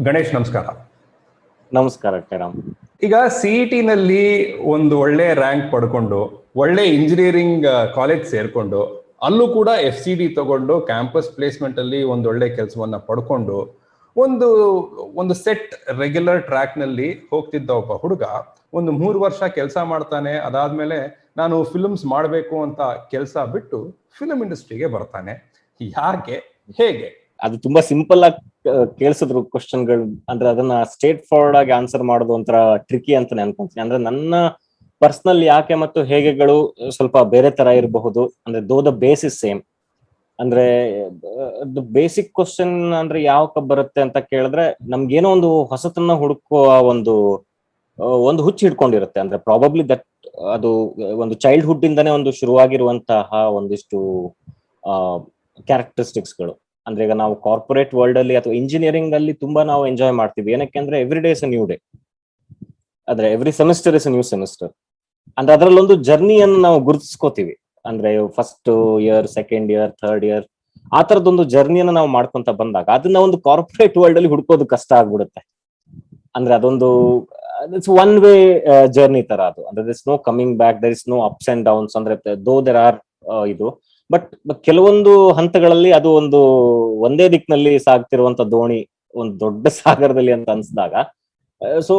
ಗಣೇಶ್ ನಮಸ್ಕಾರ. ನಮಸ್ಕಾರ ಟೆರಾಮ್. ಈಗ ಸಿಇಟಿ ನಲ್ಲಿ ಒಂದು ಒಳ್ಳೆ ರ್ಯಾಂಕ್ ಪಡ್ಕೊಂಡು ಒಳ್ಳೆ ಇಂಜಿನಿಯರಿಂಗ್ ಕಾಲೇಜ್ ಸೇರ್ಕೊಂಡು ಅಲ್ಲೂ ಕೂಡ FCD ತಗೊಂಡು ಕ್ಯಾಂಪಸ್ ಪ್ಲೇಸ್ಮೆಂಟ್ ಅಲ್ಲಿ ಒಂದೊಳ್ಳೆ ಕೆಲಸವನ್ನ ಪಡ್ಕೊಂಡು ಒಂದು ಒಂದು ಸೆಟ್ ರೆಗ್ಯುಲರ್ ಟ್ರ್ಯಾಕ್ ನಲ್ಲಿ ಹೋಗ್ತಿದ್ದ ಒಬ್ಬ ಹುಡುಗ ಒಂದು 3 ವರ್ಷ ಕೆಲಸ ಮಾಡ್ತಾನೆ. ಅದಾದ್ಮೇಲೆ ನಾನು ಫಿಲ್ಮ್ಸ್ ಮಾಡಬೇಕು ಅಂತ ಕೆಲಸ ಬಿಟ್ಟು ಫಿಲ್ಮ್ ಇಂಡಸ್ಟ್ರಿಗೆ ಬರ್ತಾನೆ. ಯಾಕೆ, ಹೇಗೆ? ಅದು ತುಂಬಾ ಸಿಂಪಲ್ ಆಗಿ ಕೇಳಿಸಿದ್ರು ಕ್ವಶನ್ಗಳು. ಅಂದ್ರೆ ಅದನ್ನ ಸ್ಟ್ರೇಟ್ ಫಾರ್ವರ್ಡ್ ಆಗಿ ಆನ್ಸರ್ ಮಾಡೋದು ಒಂಥರ ಟ್ರಿಕಿ ಅಂತ ಅನ್ಕೊಂತೀನಿ. ಅಂದ್ರೆ ನನ್ನ ಪರ್ಸನಲ್ ಯಾಕೆ ಮತ್ತು ಹೇಗೆಗಳು ಸ್ವಲ್ಪ ಬೇರೆ ತರ ಇರಬಹುದು. ಅಂದ್ರೆ ದ ಬೇಸ್ ಇಸ್ ಸೇಮ್. ಅಂದ್ರೆ ಬೇಸಿಕ್ ಕ್ವಶನ್ ಅಂದ್ರೆ ಯಾವ ಬರುತ್ತೆ ಅಂತ ಕೇಳಿದ್ರೆ ನಮ್ಗೇನೋ ಒಂದು ಹೊಸತನ್ನ ಹುಡುಕುವ ಒಂದು ಹುಚ್ಚು ಹಿಡ್ಕೊಂಡಿರುತ್ತೆ. ಅಂದ್ರೆ ಪ್ರಾಬಬ್ಲಿ ದಟ್ ಅದು ಒಂದು ಚೈಲ್ಡ್ಹುಡ್ ಇಂದಾನೇ ಒಂದು ಶುರುವಾಗಿರುವಂತಹ ಒಂದಿಷ್ಟು ಕ್ಯಾರೆಕ್ಟರಿಸ್ಟಿಕ್ಸ್ಗಳು. ಅಂದ್ರೆ ಈಗ ನಾವು ಕಾರ್ಪೊರೇಟ್ ವರ್ಲ್ಡ್ ಅಲ್ಲಿ ಅಥವಾ ಇಂಜಿನಿಯರಿಂಗ್ ಅಲ್ಲಿ ತುಂಬಾ ನಾವು ಎಂಜಾಯ್ ಮಾಡ್ತೀವಿ. ಏನಕ್ಕೆ ಅಂದ್ರೆ every day is a new day. ಆದ್ರೆ every semester is a new semester. ಅಂದ್ರೆ ಅದರಲ್ಲೊಂದು ಜರ್ನಿಯನ್ನು ನಾವು ಗುರುತಿಸ್ಕೋತೀವಿ. ಅಂದ್ರೆ first year, second year, third year ಆ ತರದೊಂದು ಜರ್ನಿಯನ್ನು ನಾವು ಮಾಡ್ಕೊಂತ ಬಂದಾಗ ಅದನ್ನ ಒಂದು ಕಾರ್ಪೊರೇಟ್ ವರ್ಲ್ಡ್ ಅಲ್ಲಿ ಹುಡ್ಕೋದು ಕಷ್ಟ ಆಗ್ಬಿಡುತ್ತೆ. ಅಂದ್ರೆ ಅದೊಂದು ಒನ್ ವೇ ಜರ್ನಿ ತರ ಅದು. ಅಂದ್ರೆ there is no coming back, there is no ups and downs. ಅಂದ್ರೆ ದೇರ್ ಆರ್ ಇದು ಬಟ್ ಕೆಲವೊಂದು ಹಂತಗಳಲ್ಲಿ ಅದು ಒಂದೇ ದಿಕ್ಕಿನಲ್ಲಿ ಸಾಗ್ತಿರುವಂತ ದೋಣಿ ಒಂದು ದೊಡ್ಡ ಸಾಗರದಲ್ಲಿ ಅಂತ ಅನ್ಸಿದಾಗ ಸೊ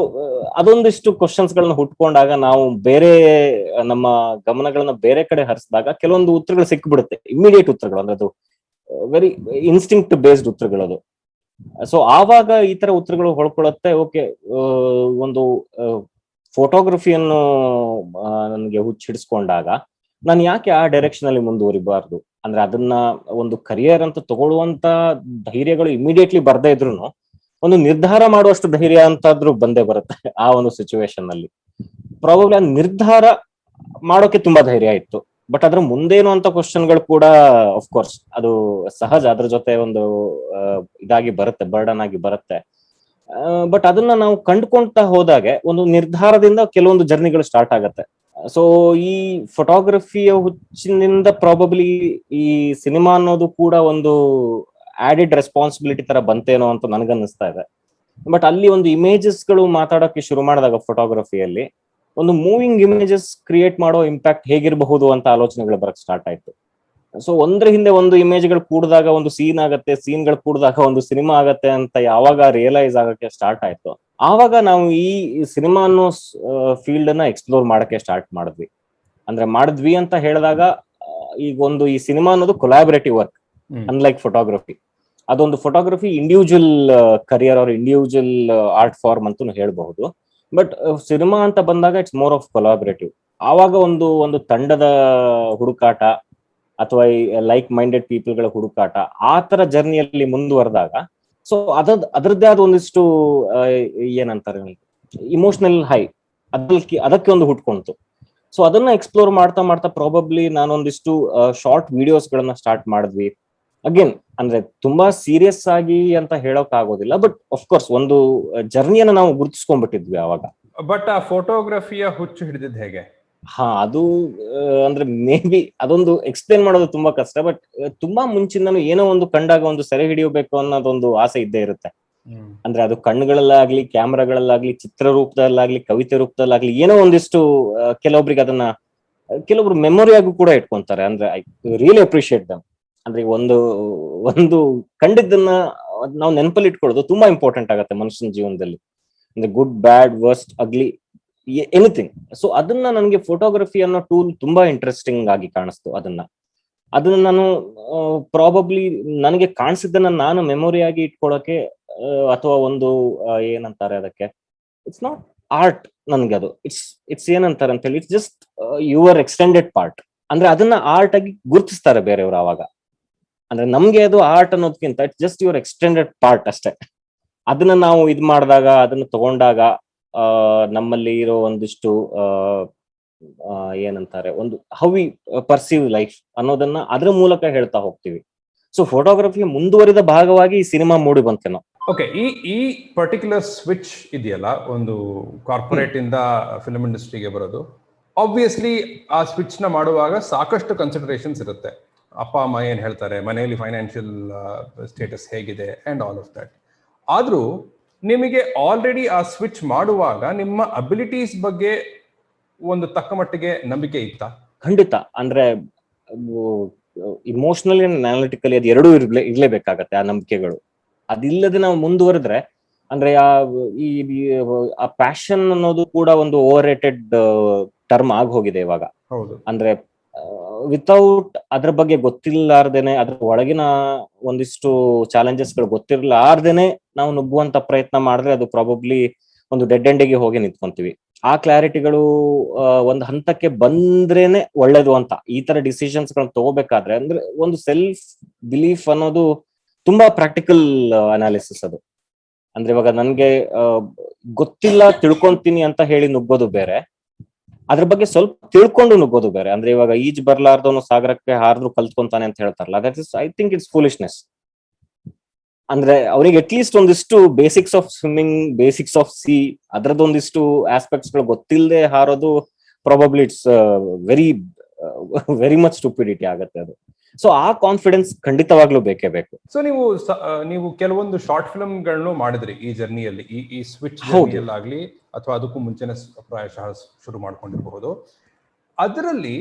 ಅದೊಂದಿಷ್ಟು ಕ್ವಶನ್ಸ್ ಗಳನ್ನ ಹುಟ್ಕೊಂಡಾಗ ನಾವು ಬೇರೆ ನಮ್ಮ ಗಮನಗಳನ್ನ ಬೇರೆ ಕಡೆ ಹರಿಸಿದಾಗ ಕೆಲವೊಂದು ಉತ್ತರಗಳು ಸಿಕ್ಬಿಡುತ್ತೆ. ಇಮಿಡಿಯೇಟ್ ಉತ್ತರಗಳು. ಅಂದ್ರೆ ಅದು ವೆರಿ ಇನ್ಸ್ಟಿಂಕ್ಟ್ ಬೇಸ್ಡ್ ಉತ್ತರಗಳದು. ಸೊ ಆವಾಗ ಈ ತರ ಉತ್ತರಗಳು ಹೊಳ್ಕೊಳ್ಳುತ್ತೆ. ಓಕೆ, ಒಂದು ಫೋಟೋಗ್ರಫಿಯನ್ನು ನನಗೆ ಹುಚ್ಚಿಡಿಸ್ಕೊಂಡಾಗ ನಾನು ಯಾಕೆ ಆ ಡೈರೆಕ್ಷನ್ ಅಲ್ಲಿ ಮುಂದುವರಿಬಾರ್ದು? ಅಂದ್ರೆ ಅದನ್ನ ಒಂದು ಕರಿಯರ್ ಅಂತ ತಗೊಳ್ಳುವಂತ ಧೈರ್ಯಗಳು ಇಮಿಡಿಯೇಟ್ಲಿ ಬರ್ದೇ ಇದ್ರು ಒಂದು ನಿರ್ಧಾರ ಮಾಡುವಷ್ಟು ಧೈರ್ಯ ಅಂತಾದ್ರೂ ಬಂದೇ ಬರುತ್ತೆ. ಆ ಒಂದು ಸಿಚುವೇಶನ್ ಅಲ್ಲಿ ಪ್ರಾಬಬ್ಲಿ ಆ ನಿರ್ಧಾರ ಮಾಡೋಕೆ ತುಂಬಾ ಧೈರ್ಯ ಇತ್ತು. ಬಟ್ ಅದ್ರ ಮುಂದೇನು ಅಂತ ಕ್ವಶನ್ಗಳು ಕೂಡ ಕೋರ್ಸ್ ಅದು ಸಹಜ. ಅದ್ರ ಜೊತೆ ಒಂದು ಇದಾಗಿ ಬರುತ್ತೆ, ಬರ್ಡನ್ ಆಗಿ ಬರುತ್ತೆ. ಬಟ್ ಅದನ್ನ ನಾವು ಕಂಡುಕೊಂತಾ ಹೋದಾಗೆ ಒಂದು ನಿರ್ಧಾರದಿಂದ ಕೆಲವೊಂದು ಜರ್ನಿಗಳು ಸ್ಟಾರ್ಟ್ ಆಗತ್ತೆ. ಸೊ ಈ ಫೋಟೋಗ್ರಫಿಯ ಹುಚ್ಚಿನಿಂದ ಪ್ರಾಬಬ್ಲಿ ಈ ಸಿನಿಮಾ ಅನ್ನೋದು ಕೂಡ ಒಂದು ಆಡೆಡ್ ರೆಸ್ಪಾನ್ಸಿಬಿಲಿಟಿ ತರ ಬಂತೇನೋ ಅಂತ ನನಗನ್ನಿಸ್ತಾ ಇದೆ. ಬಟ್ ಅಲ್ಲಿ ಒಂದು ಇಮೇಜಸ್ ಗಳು ಮಾತಾಡೋಕೆ ಶುರು ಮಾಡಿದಾಗ ಫೋಟೋಗ್ರಫಿಯಲ್ಲಿ ಒಂದು ಮೂವಿಂಗ್ ಇಮೇಜಸ್ ಕ್ರಿಯೇಟ್ ಮಾಡೋ ಇಂಪ್ಯಾಕ್ಟ್ ಹೇಗಿರಬಹುದು ಅಂತ ಆಲೋಚನೆಗಳು ಬರಕ್ ಸ್ಟಾರ್ಟ್ ಆಯ್ತು. ಸೊ ಒಂದ್ರ ಹಿಂದೆ ಒಂದು ಇಮೇಜ್ಗಳು ಕೂಡಿದಾಗ ಒಂದು ಸೀನ್ ಆಗತ್ತೆ, ಸೀನ್ಗಳು ಕೂಡಿದಾಗ ಒಂದು ಸಿನಿಮಾ ಆಗತ್ತೆ ಅಂತ ಯಾವಾಗ ರಿಯಲೈಸ್ ಆಗಕ್ಕೆ ಸ್ಟಾರ್ಟ್ ಆಯ್ತು ಆವಾಗ ನಾವು ಈ ಸಿನಿಮಾ ಅನ್ನೋ ಫೀಲ್ಡ್ ಅನ್ನ ಎಕ್ಸ್ಪ್ಲೋರ್ ಮಾಡಕ್ಕೆ ಸ್ಟಾರ್ಟ್ ಮಾಡಿದ್ವಿ ಅಂತ ಹೇಳಿದಾಗ ಈಗ ಈ ಸಿನಿಮಾ ಅನ್ನೋದು ಕೊಲಾಬರೇಟಿವ್ ವರ್ಕ್. ಅನ್ಲೈಕ್ ಫೋಟೋಗ್ರಫಿ, ಅದೊಂದು ಫೋಟೋಗ್ರಫಿ ಇಂಡಿವಿಜುವಲ್ ಕರಿಯರ್ ಅವ್ರ ಇಂಡಿವಿಜುವಲ್ ಆರ್ಟ್ ಫಾರ್ಮ್ ಅಂತೂ ಹೇಳ್ಬಹುದು. ಬಟ್ ಸಿನಿಮಾ ಅಂತ ಬಂದಾಗ ಇಟ್ಸ್ ಮೋರ್ ಆಫ್ ಕೊಲಾಬರೇಟಿವ್. ಆವಾಗ ಒಂದು ತಂಡದ ಹುಡುಕಾಟ ಅಥವಾ ಲೈಕ್ ಮೈಂಡೆಡ್ ಪೀಪಲ್ ಗಳ ಹುಡುಕಾಟ ಆ ತರ ಜರ್ನಿಯಲ್ಲಿ ಮುಂದುವರೆದಾಗ ಸೊ ಅದರದ್ದೇ ಆದ ಒಂದಿಷ್ಟು ಏನಂತಾರೆ ಇಮೋಷನಲ್ ಹೈ ಅದಕ್ಕೆ ಒಂದು ಹುಟ್ಕೊಂತು. ಸೊ ಅದನ್ನ ಎಕ್ಸ್ಪ್ಲೋರ್ ಮಾಡ್ತಾ ಮಾಡ್ತಾ ಪ್ರಾಬಬ್ಲಿ ನಾನೊಂದಿಷ್ಟು ಶಾರ್ಟ್ ವಿಡಿಯೋಸ್ ಗಳನ್ನ ಸ್ಟಾರ್ಟ್ ಮಾಡಿದ್ವಿ. ಅಗೇನ್ ಅಂದ್ರೆ ತುಂಬಾ ಸೀರಿಯಸ್ ಆಗಿ ಅಂತ ಹೇಳೋಕ್ ಆಗೋದಿಲ್ಲ, ಬಟ್ ಕೋರ್ಸ್ ಒಂದು ಜರ್ನಿಯನ್ನ ನಾವು ಗುರುತಿಸ್ಕೊಂಡ್ಬಿಟ್ಟಿದ್ವಿ ಅವಾಗ. ಬಟ್ ಆ ಫೋಟೋಗ್ರಫಿಯ ಹುಚ್ಚು ಹಿಡಿದಿದ್ ಹೇಗೆ? ಅದು ಅಂದ್ರೆ ಮೇ ಬಿ ಅದೊಂದು ಎಕ್ಸ್ಪ್ಲೇನ್ ಮಾಡೋದು ತುಂಬಾ ಕಷ್ಟ. ಬಟ್ ತುಂಬಾ ಮುಂಚಿಂದನು ಏನೋ ಒಂದು ಕಂಡಾಗ ಒಂದು ಸೆರೆ ಹಿಡಿಯಬೇಕು ಅನ್ನೋದೊಂದು ಆಸೆ ಇದ್ದೇ ಇರುತ್ತೆ. ಅಂದ್ರೆ ಅದು ಕಣ್ಣುಗಳಲ್ಲಾಗ್ಲಿ, ಕ್ಯಾಮ್ರಾಗಳಲ್ಲಾಗ್ಲಿ, ಚಿತ್ರ ರೂಪದಲ್ಲಾಗ್ಲಿ, ಕವಿತೆ ರೂಪದಲ್ಲಾಗ್ಲಿ ಏನೋ ಒಂದಿಷ್ಟು ಕೆಲವೊಬ್ರಿಗೆ ಅದನ್ನ ಕೆಲವೊಬ್ರು ಮೆಮೊರಿಯಾಗೂ ಕೂಡ ಇಟ್ಕೊಂತಾರೆ. ಅಂದ್ರೆ ಐ ರಿಯಲಿ ಅಪ್ರಿಶಿಯೇಟ್ ದಮ್. ಅಂದ್ರೆ ಒಂದು ಕಂಡಿದ್ದನ್ನ ನಾವು ನೆನಪಲ್ಲಿ ಇಟ್ಕೊಳ್ಳೋದು ತುಂಬಾ ಇಂಪಾರ್ಟೆಂಟ್ ಆಗತ್ತೆ ಮನುಷ್ಯನ ಜೀವನದಲ್ಲಿ. ಅಂದ್ರೆ ಗುಡ್, ಬ್ಯಾಡ್, ವರ್ಸ್ಟ್, ಅಗ್ಲಿ, ಎನಿಥಿಂಗ್. ಸೊ ಅದನ್ನ ನನಗೆ ಫೋಟೋಗ್ರಫಿ ಅನ್ನೋ ಟೂಲ್ ತುಂಬಾ ಇಂಟ್ರೆಸ್ಟಿಂಗ್ ಆಗಿ ಕಾಣಿಸ್ತು. ಅದನ್ನ ನಾನು ಪ್ರಾಬಬ್ಲಿ ನನಗೆ ಕಾಣಿಸಿದ್ದನ್ನ ನಾನು ಮೆಮೊರಿಯಾಗಿ ಇಟ್ಕೊಳ್ಳೋಕೆ ಅಥವಾ ಏನಂತಾರೆ ಅದಕ್ಕೆ, ಇಟ್ಸ್ ನಾಟ್ ಆರ್ಟ್. ನನ್ಗೆ ಅದು ಇಟ್ಸ್ ಏನಂತಾರೆ ಅಂತ ಹೇಳಿ it's just your extended part. ಅಂದ್ರೆ ಅದನ್ನ ಆರ್ಟ್ ಆಗಿ ಗುರುತಿಸ್ತಾರೆ ಬೇರೆಯವರು ಆವಾಗ. ಅಂದ್ರೆ ನಮ್ಗೆ ಅದು ಆರ್ಟ್ ಅನ್ನೋದಕ್ಕಿಂತ it's just your extended part ಅಷ್ಟೇ. ಅದನ್ನ ನಾವು ಮಾಡಿದಾಗ, ಅದನ್ನ ತಗೊಂಡಾಗ ನಮ್ಮಲ್ಲಿ ಇರೋ ಒಂದಿಷ್ಟು ಏನಂತಾರೆ ಒಂದು ಹೌ ವಿ ಪರ್ಸೀವ್ ಲೈಫ್ ಅನ್ನೋದನ್ನ ಅದ್ರ ಮೂಲಕ ಹೇಳ್ತಾ ಹೋಗ್ತೀವಿ. ಸೊ ಫೋಟೋಗ್ರಫಿಯ ಮುಂದುವರಿದ ಭಾಗವಾಗಿ ಈ ಸಿನಿಮಾ ಮೂಡಿ ಬಂತೇನೋ. ಓಕೆ, ಈ ಪರ್ಟಿಕ್ಯುಲರ್ ಸ್ವಿಚ್ ಇದೆಯಲ್ಲ, ಒಂದು ಕಾರ್ಪೊರೇಟ್ ಇಂದ ಫಿಲ್ಮ್ ಇಂಡಸ್ಟ್ರಿಗೆ ಬರೋದು, ಆಬ್ವಿಯಸ್ಲಿ ಆ ಸ್ವಿಚ್ ನ ಮಾಡುವಾಗ ಸಾಕಷ್ಟು ಕನ್ಸಿಡರೇಷನ್ಸ್ ಇರುತ್ತೆ. ಅಪ್ಪ ಅಮ್ಮ ಏನ್ ಹೇಳ್ತಾರೆ, ಮನೆಯಲ್ಲಿ ಫೈನಾನ್ಷಿಯಲ್ ಸ್ಟೇಟಸ್ ಹೇಗಿದೆ ಅಂಡ್ ಆಲ್ ಆಫ್ ದಟ್. ಆದ್ರೂ ನಿಮಗೆ ಆಲ್ರೆಡಿ ಆ ಸ್ವಿಚ್ ಮಾಡುವಾಗ ನಿಮ್ಮ ಅಬಿಲಿಟೀಸ್ ಬಗ್ಗೆ ಒಂದು ತಕ್ಕ ಮಟ್ಟಿಗೆ ನಂಬಿಕೆ ಇತ್ತಾ? ಖಂಡಿತ. ಅಂದ್ರೆ ಇಮೋಷನಲಿ ಅಂಡ್ ಅನಾಲಿಟಿಕಲಿ ಅದು ಎರಡೂ ಇರ್ಲೇಬೇಕಾಗತ್ತೆ ಆ ನಂಬಿಕೆಗಳು. ಅದಿಲ್ಲದೆ ನಾವು ಮುಂದುವರೆದ್ರೆ ಅಂದ್ರೆ ಆ ಪ್ಯಾಷನ್ ಅನ್ನೋದು ಕೂಡ ಒಂದು ಓವರ್ ರೇಟೆಡ್ ಟರ್ಮ್ ಆಗಿ ಹೋಗಿದೆ ಇವಾಗ. ಅಂದ್ರೆ ವಿತೌಟ್ ಅದ್ರ ಬಗ್ಗೆ ಗೊತ್ತಿಲ್ಲಾರ್ದೇನೆ, ಅದ್ರ ಒಳಗಿನ ಒಂದಿಷ್ಟು ಚಾಲೆಂಜಸ್ ಗಳು ಗೊತ್ತಿರ್ಲಾರ್ದೇನೆ ನಾವು ನುಗ್ಗುವಂತ ಪ್ರಯತ್ನ ಮಾಡಿದ್ರೆ ಅದು ಪ್ರಾಬಬ್ಲಿ ಒಂದು ಡೆಡ್ ಎಂಡಿಗೆ ಹೋಗಿ ನಿಂತ್ಕೊಂತೀವಿ. ಆ ಕ್ಲಾರಿಟಿಗಳು ಒಂದು ಹಂತಕ್ಕೆ ಬಂದ್ರೇನೆ ಒಳ್ಳೇದು ಅಂತ. ಈ ತರ ಡಿಸಿಷನ್ಸ್ ಗಳನ್ನ ತಗೋಬೇಕಾದ್ರೆ ಅಂದ್ರೆ ಒಂದು ಸೆಲ್ಫ್ ಬಿಲೀಫ್ ಅನ್ನೋದು ತುಂಬಾ ಪ್ರಾಕ್ಟಿಕಲ್ ಅನಾಲಿಸಿಸ್ ಅದು. ಅಂದ್ರೆ ಇವಾಗ ನನ್ಗೆ ಗೊತ್ತಿಲ್ಲ ತಿಳ್ಕೊಂತೀನಿ ಅಂತ ಹೇಳಿ ನುಗ್ಗೋದು ಬೇರೆ, ಅದ್ರ ಬಗ್ಗೆ ಸ್ವಲ್ಪ ತಿಳ್ಕೊಂಡು ನುಗ್ಗೋದು ಬೇರೆ. ಅಂದ್ರೆ ಇವಾಗ ಈಜ್ ಬರ್ಲಾರ್ದವನು ಸಾಗರಕ್ಕೆ ಹಾರಿದ್ರು ಕಲ್ತ್ಕೊಂತಾನೆ ಅಂತ ಹೇಳ್ತಾರಲ್ಲ, that is I think it's foolishness. ಅಂದ್ರೆ ಅವನಿಗೆ ಅಟ್ಲೀಸ್ಟ್ ಒಂದಿಷ್ಟು basics of swimming, basics of sea, ಅದ್ರದ್ದೊಂದಿಷ್ಟು ಆಸ್ಪೆಕ್ಟ್ಸ್ ಗಳು ಗೊತ್ತಿಲ್ಲದೆ ಹಾರೋದು probably it's very much stupidity ಆಗತ್ತೆ ಅದು. ಸೊ ಆ ಕಾನ್ಫಿಡೆನ್ಸ್ ಖಂಡಿತವಾಗ್ಲೂ ಬೇಕೇ ಬೇಕು. ಸೊ ನೀವು ಕೆಲವೊಂದು ಶಾರ್ಟ್ ಫಿಲ್ಮ್ ಗಳನ್ನು ಮಾಡಿದ್ರಿ ಈ ಜರ್ನಿಯಲ್ಲಿ, ಈ ಸ್ವಿಚ್ ಜರ್ನಿಯಲ್ಲಾಗ್ಲಿ ಅಥವಾ ಅದಕ್ಕೂ ಮುಂಚೆನೆ ಪ್ರಾಯಶಃ ಶುರು ಮಾಡ್ಕೊಂಡಿರಬಹುದು. ಅದರಲ್ಲಿ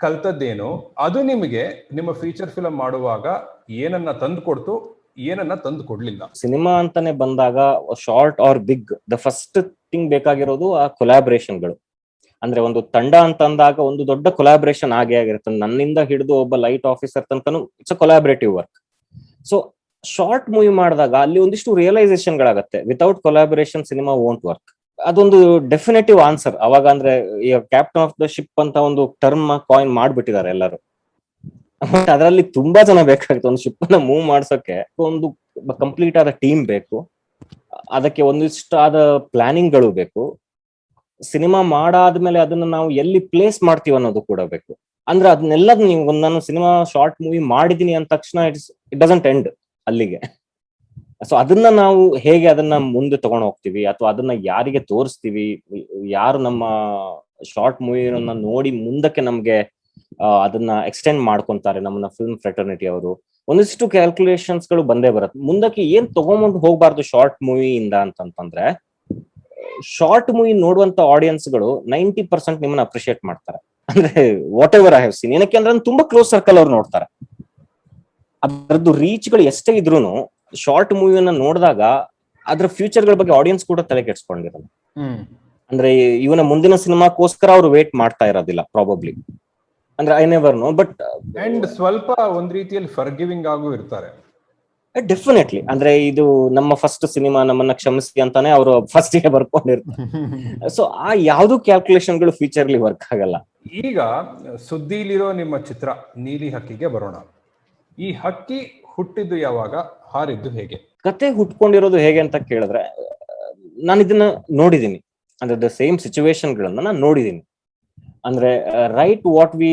ಕಲ್ತದ್ದೇನು, ಅದು ನಿಮಗೆ ನಿಮ್ಮ ಫೀಚರ್ ಫಿಲ್ಮ್ ಮಾಡುವಾಗ ಏನನ್ನ ತಂದು ಕೊಡ್ತು, ಏನನ್ನ ತಂದು ಕೊಡ್ಲಿಲ್ಲ? ಸಿನಿಮಾ ಅಂತಾನೆ ಬಂದಾಗ short or big, the first thing ಬೇಕಾಗಿರೋದು ಆ ಕೊಲಾಬ್ರೇಷನ್ಗಳು. ಅಂದ್ರೆ ಒಂದು ತಂಡ ಅಂತ ಅಂದಾಗ ಒಂದು ದೊಡ್ಡ ಕೊಲಾಬ್ರೇಷನ್ ಆಗೇ ಆಗಿರುತ್ತೆ. ನನ್ನಿಂದ ಹಿಡಿದು ಒಬ್ಬ ಲೈಟ್ ಆಫೀಸರ್ ತನಕನು it's a collaborative work. So short movie ಮಾಡಿದಾಗ ಅಲ್ಲಿ ಒಂದಿಷ್ಟು ರಿಯಲೈಸೇಷನ್ ಗಳಾಗತ್ತೆ. Without collaboration cinema won't work. ಅದೊಂದು ಡೆಫಿನೆಟಿವ್ ಆನ್ಸರ್ ಅವಾಗ. ಅಂದ್ರೆ ಈಗ ಕ್ಯಾಪ್ಟನ್ ಆಫ್ ದ ಶಿಪ್ ಅಂತ ಒಂದು ಟರ್ಮ್ ಕಾಯಿನ್ ಮಾಡ್ಬಿಟ್ಟಿದ್ದಾರೆ ಎಲ್ಲರೂ. ಅದರಲ್ಲಿ ತುಂಬಾ ಜನ ಬೇಕಾಗುತ್ತೆ. ಒಂದು ಶಿಪ್ ನ ಮೂವ್ ಮಾಡ್ಸೋಕೆ ಒಂದು ಕಂಪ್ಲೀಟ್ ಆದ ಟೀಮ್ ಬೇಕು, ಅದಕ್ಕೆ ಒಂದಿಷ್ಟು ಆದ ಪ್ಲಾನಿಂಗ್ ಗಳು ಬೇಕು. ಸಿನಿಮಾ ಮಾಡಾದ್ಮೇಲೆ ಅದನ್ನ ನಾವು ಎಲ್ಲಿ ಪ್ಲೇಸ್ ಮಾಡ್ತೀವಿ ಅನ್ನೋದು ಕೂಡ ಬೇಕು. ಅಂದ್ರೆ ಅದನ್ನೆಲ್ಲ ನೀವು ನಾನು ಸಿನಿಮಾ ಶಾರ್ಟ್ ಮೂವಿ ಮಾಡಿದೀನಿ ಅಂದ ತಕ್ಷಣ ಇಟ್ ಡಸಂಟ್ ಎಂಡ್ ಅಲ್ಲಿಗೆ. ಸೊ ಅದನ್ನ ನಾವು ಹೇಗೆ ಅದನ್ನ ಮುಂದೆ ತಗೊಂಡು ಹೋಗ್ತೀವಿ ಅಥವಾ ಅದನ್ನ ಯಾರಿಗೆ ತೋರಿಸ್ತೀವಿ, ಯಾರು ನಮ್ಮ ಶಾರ್ಟ್ ಮೂವಿನ ನೋಡಿ ಮುಂದಕ್ಕೆ ನಮ್ಗೆ ಅದನ್ನ ಎಕ್ಸ್ಟೆಂಡ್ ಮಾಡ್ಕೊಂತಾರೆ ನಮ್ಮನ್ನ ಫಿಲ್ಮ್ ಫ್ರೆಟರ್ನಿಟಿ ಅವರು, ಒಂದಿಷ್ಟು ಕ್ಯಾಲ್ಕುಲೇಷನ್ಸ್ ಗಳು ಬಂದೇ ಬರುತ್ತೆ. ಮುಂದಕ್ಕೆ ಏನ್ ತಗೊಂಡು ಹೋಗ್ಬಾರ್ದು ಶಾರ್ಟ್ ಮೂವಿಯಿಂದ ಅಂತಂದ್ರೆ, ಶಾರ್ಟ್ ಮೂವಿ ನೋಡುವಂತ ಆಡಿಯನ್ಸ್ ಗಳು 90% ನಿಮ್ಮನ್ನ ಅಪ್ರಿಶಿಯೇಟ್ ಮಾಡ್ತಾರೆ. ಅಂದ್ರೆ what ever I have seen. ಏನಕ್ಕೆ ಅಂದ್ರೆ ತುಂಬಾ ಕ್ಲೋಸ್ ಸರ್ಕಲ್ ಅವ್ರು ನೋಡ್ತಾರೆ. ಅದ್ರದ್ದು ರೀಚ್ ಗಳು ಎಷ್ಟೇ ಇದ್ರೂನು ಶಾರ್ಟ್ ಮೂವಿಯನ್ನ ನೋಡಿದಾಗ ಅದ್ರ ಫ್ಯೂಚರ್ ಗಳ ಬಗ್ಗೆ ಆಡಿಯನ್ಸ್ ಕೂಡ ತಲೆ ಕೆಡ್ಸ್ಕೊಂಡಿರಲ್ಲ. ಅಂದ್ರೆ ಇವನ ಮುಂದಿನ ಸಿನಿಮಾಕ್ಕೋಸ್ಕರ ಅವ್ರು ವೇಟ್ ಮಾಡ್ತಾ ಇರೋದಿಲ್ಲ ಪ್ರಾಬಬ್ಲಿ. ಅಂದ್ರೆ I never know, but and ಸ್ವಲ್ಪ ಒಂದ್ ರೀತಿಯಲ್ಲಿ ಫರ್ಗಿವಿಂಗ್ ಆಗೂ ಇರ್ತಾರೆ. ಡೆಫಿನೆಟ್ಲಿ. ಅಂದ್ರೆ ಇದು ನಮ್ಮ ಫಸ್ಟ್ ಸಿನಿಮಾ, ನಮ್ಮನ್ನ ಕ್ಷಮಿಸಿ ಅಂತಾನೆ ಅವರು ಫಸ್ಟ್ ಗೆ ಬರ್ಕೊಂಡಿರ್ತಾರೆ. ಸೊ ಆ ಯಾವ್ದು ಕ್ಯಾಲ್ಕುಲೇಷನ್ ಗಳು ಫ್ಯೂಚರ್ಲಿ ವರ್ಕ್ ಆಗಲ್ಲ. ಈಗ ಸುದ್ದಿಲಿರೋ ನಿಮ್ಮ ಚಿತ್ರ ನೀಲಿ ಹಕ್ಕಿಗೆ ಬರೋಣ. ಈ ಹಕ್ಕಿ ಹುಟ್ಟಿದ್ದು ಯಾವಾಗ, ಹಾರಿದ್ದು ಹೇಗೆ? ಕತೆ ಹುಟ್ಕೊಂಡಿರೋದು ಹೇಗೆ ಅಂತ ಕೇಳಿದ್ರೆ, ನಾನು ಇದನ್ನ ನೋಡಿದೀನಿ. ಅಂದ್ರೆ ದ ಸೇಮ್ ಸಿಚುವೇಶನ್ ಗಳನ್ನ ನಾನು ನೋಡಿದೀನಿ. ಅಂದ್ರೆ right what we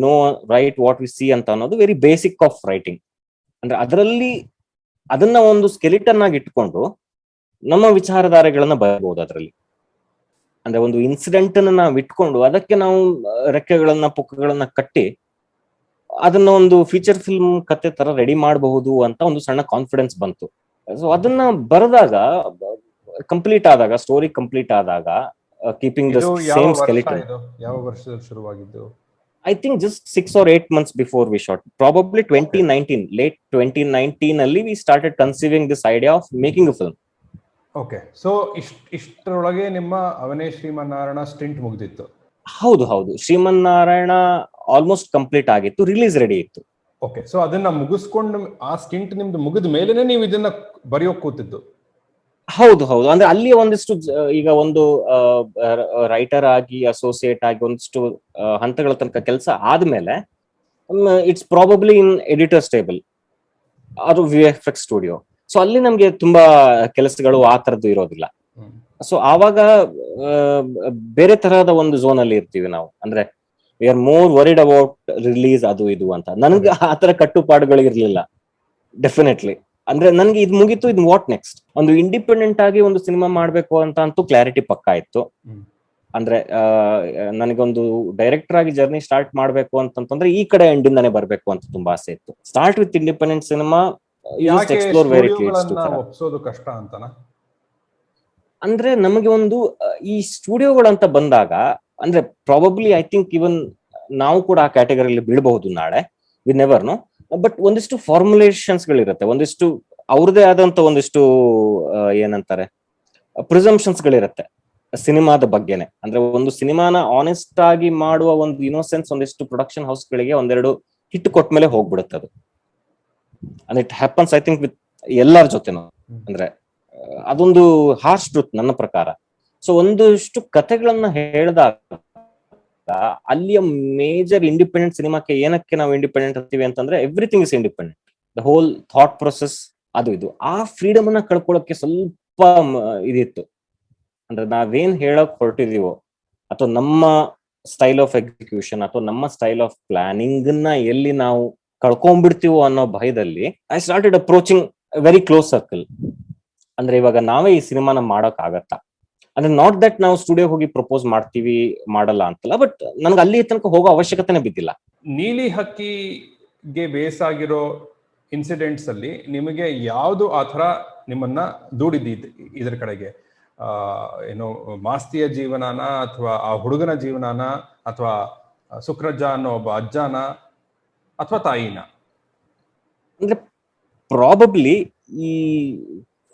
know, right what we C ಅಂತ ಅನ್ನೋದು ವೆರಿ ಬೇಸಿಕ್ ಆಫ್ ರೈಟಿಂಗ್. ಅಂದ್ರೆ ಅದರಲ್ಲಿ ಅದನ್ನ ಒಂದು ಸ್ಕೆಲಿಟನ್ ಆಗಿ ಇಟ್ಕೊಂಡು ನಮ್ಮ ವಿಚಾರಧಾರೆಗಳನ್ನ ಬರಬಹುದು ಅದರಲ್ಲಿ. ಅಂದ್ರೆ ಒಂದು ಇನ್ಸಿಡೆಂಟ್ ನಾವು ಇಟ್ಕೊಂಡು ಅದಕ್ಕೆ ನಾವು ರೆಕ್ಕೆಗಳನ್ನ ಪುಕ್ಕಗಳನ್ನ ಕಟ್ಟಿ ಅದನ್ನ ಒಂದು ಫೀಚರ್ ಫಿಲ್ಮ್ ಕತೆ ತರ ರೆಡಿ ಮಾಡಬಹುದು ಅಂತ ಒಂದು ಸಣ್ಣ ಕಾನ್ಫಿಡೆನ್ಸ್ ಬಂತು. ಸೊ ಅದನ್ನ ಬರೆದಾಗ, ಕಂಪ್ಲೀಟ್ ಆದಾಗ, ಸ್ಟೋರಿ ಕಂಪ್ಲೀಟ್ ಆದಾಗ, ಕೀಪಿಂಗ್ ದ ಸೇಮ್ ಸ್ಕೆಲಿಟನ್. ಯಾವ ವರ್ಷದಲ್ಲಿ ಶುರುವಾಗಿದ್ದು? I think just 6 or 8 months before we shot. Probably 2019, late 2019 ಅಲ್ಲಿ we started conceiving this idea of making a film. Okay. So ಇಷ್ಟರೊಳಗೆ ನಿಮ್ಮ ಅವನೇ ಶ್ರೀಮನ್ನಾರಾಯಣ ಸ್ಟಿಂಟ್ ಮುಗಿದಿತ್ತು? ಹೌದು. ಶ್ರೀಮನ್ನಾರಾಯಣ ಆಲ್ಮೋಸ್ಟ್ ಕಂಪ್ಲೀಟ್ ಆಗಿತ್ತು, ರಿಲೀಸ್ ರೆಡಿ ಇತ್ತು. ಓಕೆ. ಸೊ ಅದನ್ನ ಮುಗಿಸ್ಕೊಂಡು ಆ ಸ್ಟಿಂಟ್ ನಿಮ್ದು ಮುಗಿದ ಮೇಲೆನೆ ನೀವು ಇದನ್ನ ಬರೆಯೋಕ್ ಕೂತಿದ್ದು? ಹೌದು. ಅಂದ್ರೆ ಅಲ್ಲಿ ಒಂದಿಷ್ಟು ಈಗ ಒಂದು ರೈಟರ್ ಆಗಿ, ಅಸೋಸಿಯೇಟ್ ಆಗಿ ಒಂದಿಷ್ಟು ಹಂತಗಳ ತನಕ ಕೆಲಸ ಆದ್ಮೇಲೆ it's probably in editor stable ಅದು VFX ಸ್ಟುಡಿಯೋ. ಸೊ ಅಲ್ಲಿ ನಮ್ಗೆ ತುಂಬಾ ಕೆಲಸಗಳು ಆ ತರದ್ದು ಇರೋದಿಲ್ಲ. ಸೊ ಆವಾಗ ಬೇರೆ ತರಹದ ಒಂದು ಝೋನ್ ಅಲ್ಲಿ ಇರ್ತೀವಿ ನಾವು. ಅಂದ್ರೆ we are more worried about release ಅದು ಇದು ಅಂತ. ನನಗೆ ಆತರ ಕಟ್ಟುಪಾಡುಗಳು ಇರ್ಲಿಲ್ಲ ಡೆಫಿನೆಟ್ಲಿ. ಅಂದ್ರೆ ನನ್ಗೆ ಇದು ಮುಗಿತು, ಇದು ವಾಟ್ ನೆಕ್ಸ್ಟ್. ಒಂದು ಇಂಡಿಪೆಂಡೆಂಟ್ ಆಗಿ ಒಂದು ಸಿನಿಮಾ ಮಾಡ್ಬೇಕು ಅಂತ ಅಂತೂ ಕ್ಲಾರಿಟಿ ಪಕ್ಕಾ ಇತ್ತು. ಅಂದ್ರೆ ನನಗೊಂದು ಡೈರೆಕ್ಟರ್ ಆಗಿ ಜರ್ನಿ ಸ್ಟಾರ್ಟ್ ಮಾಡ್ಬೇಕು ಅಂತಂದ್ರೆ ಈ ಕಡೆ ಎಂಡಿಂದಾನೆ ಬರ್ಬೇಕು ಅಂತ ತುಂಬಾ ಆಸೆ ಇತ್ತು. Start with independent cinema, explore very ಒಪ್ಸೋದು ಕಷ್ಟ ಅಂತನಾ? ಅಂದ್ರೆ ನಮಗೆ ಒಂದು ಈ ಸ್ಟುಡಿಯೋಗಳಂತ ಬಂದಾಗ ಅಂದ್ರೆ ಪ್ರಾಬಬ್ಲಿ ಐ ಥಿಂಕ್ ಇವನ್ ನಾವು ಕೂಡ ಆ ಕ್ಯಾಟಗರಿಯಲ್ಲಿ ಬೀಳಬಹುದು ನಾಳೆ, ವಿ ನೆವರ್ ನೋ. ಬಟ್ ಒಂದಿಷ್ಟು ಫಾರ್ಮುಲೇಷನ್ಸ್ ಗಳಿರುತ್ತೆ, ಒಂದಿಷ್ಟು ಅವ್ರದೇ ಆದಂತ ಒಂದಿಷ್ಟು ಏನಂತಾರೆ ಪ್ರಿಸಂಪ್ಷನ್ಸ್ ಗಳಿರುತ್ತೆ ಸಿನಿಮಾದ ಬಗ್ಗೆನೆ. ಅಂದ್ರೆ ಒಂದು ಸಿನಿಮಾನ ಆನೆಸ್ಟ್ ಆಗಿ ಮಾಡುವ ಒಂದು ಇನೋಸೆನ್ಸ್ ಒಂದಿಷ್ಟು ಪ್ರೊಡಕ್ಷನ್ ಹೌಸ್ ಗಳಿಗೆ ಒಂದೆರಡು ಹಿಟ್ ಕೊಟ್ಮೇಲೆ ಹೋಗ್ಬಿಡುತ್ತೆ ಅದು. And it happens I think with ಎಲ್ಲರ ಜೊತೆನೂ. ಅಂದ್ರೆ ಅದೊಂದು ಹಾರ್ಶ್ ಟ್ರೂತ್ ನನ್ನ ಪ್ರಕಾರ. ಸೊ ಒಂದಷ್ಟು ಕಥೆಗಳನ್ನ ಹೇಳಿದಾಗ ಅಲ್ಲಿಯ ಮೇಜರ್ ಇಂಡಿಪೆಂಡೆಂಟ್ ಸಿನಿಮಾಕ್ಕೆ ಏನಕ್ಕೆ ನಾವು ಇಂಡಿಪೆಂಡೆಂಟ್ ಅಂತೀವಿ ಅಂತಂದ್ರೆ everything is independent, the whole thought process ಅದು ಇದು. ಆ ಫ್ರೀಡಮ್ ಅನ್ನ ಕಳ್ಕೊಳ್ಳೋಕೆ ಸ್ವಲ್ಪ ಇದಿತ್ತು. ಅಂದ್ರೆ ನಾವೇನ್ ಹೇಳಕ್ ಹೊರಟಿದೀವೋ ಅಥವಾ ನಮ್ಮ ಸ್ಟೈಲ್ ಆಫ್ ಎಕ್ಸಿಕ್ಯೂಷನ್ ಅಥವಾ ನಮ್ಮ ಸ್ಟೈಲ್ ಆಫ್ ಪ್ಲಾನಿಂಗ್ ನ ಎಲ್ಲಿ ನಾವು ಕಳ್ಕೊಂಡ್ಬಿಡ್ತೀವೋ ಅನ್ನೋ ಭಯದಲ್ಲಿ I started approaching very close circle. ಅಂದ್ರೆ ಇವಾಗ ನಾವೇ ಈ ಸಿನಿಮಾನ ಮಾಡಕ್ ಆಗತ್ತಾ, ಅಂದ್ರೆ ನಾಟ್ ದಟ್ ನಾವು ಸ್ಟುಡಿಯೋ ಹೋಗಿ ಪ್ರಪೋಸ್ ಮಾಡ್ತೀವಿ ಮಾಡಲ್ಲ ಅಂತಲ್ಲ, ಬಟ್ ನನ್ಗೆ ಅಲ್ಲಿ ತನಕ ಹೋಗೋ ಅವಶ್ಯಕತೆನೇ ಬಿದ್ದಿಲ್ಲ. ನೀಲಿ ಹಕ್ಕಿಗೆ ಬೇಸ್ ಆಗಿರೋ ಇನ್ಸಿಡೆಂಟ್ಸ್ ಅಲ್ಲಿ ನಿಮಗೆ ಯಾವುದು ಆ ಥರ ನಿಮ್ಮನ್ನ ದೂಡಿದ್ದು ಇದ್ರ ಕಡೆಗೆ? ಏನೋ ಮಾಸ್ತಿಯ ಜೀವನನ ಅಥವಾ ಆ ಹುಡುಗನ ಜೀವನನ ಅಥವಾ ಸುಕ್ರಜ್ಜ ಅನ್ನೋ ಒಬ್ಬ ಅಜ್ಜನ ಅಥವಾ ತಾಯಿನ? ಅಂದ್ರೆ ಪ್ರಾಬಬ್ಲಿ ಈ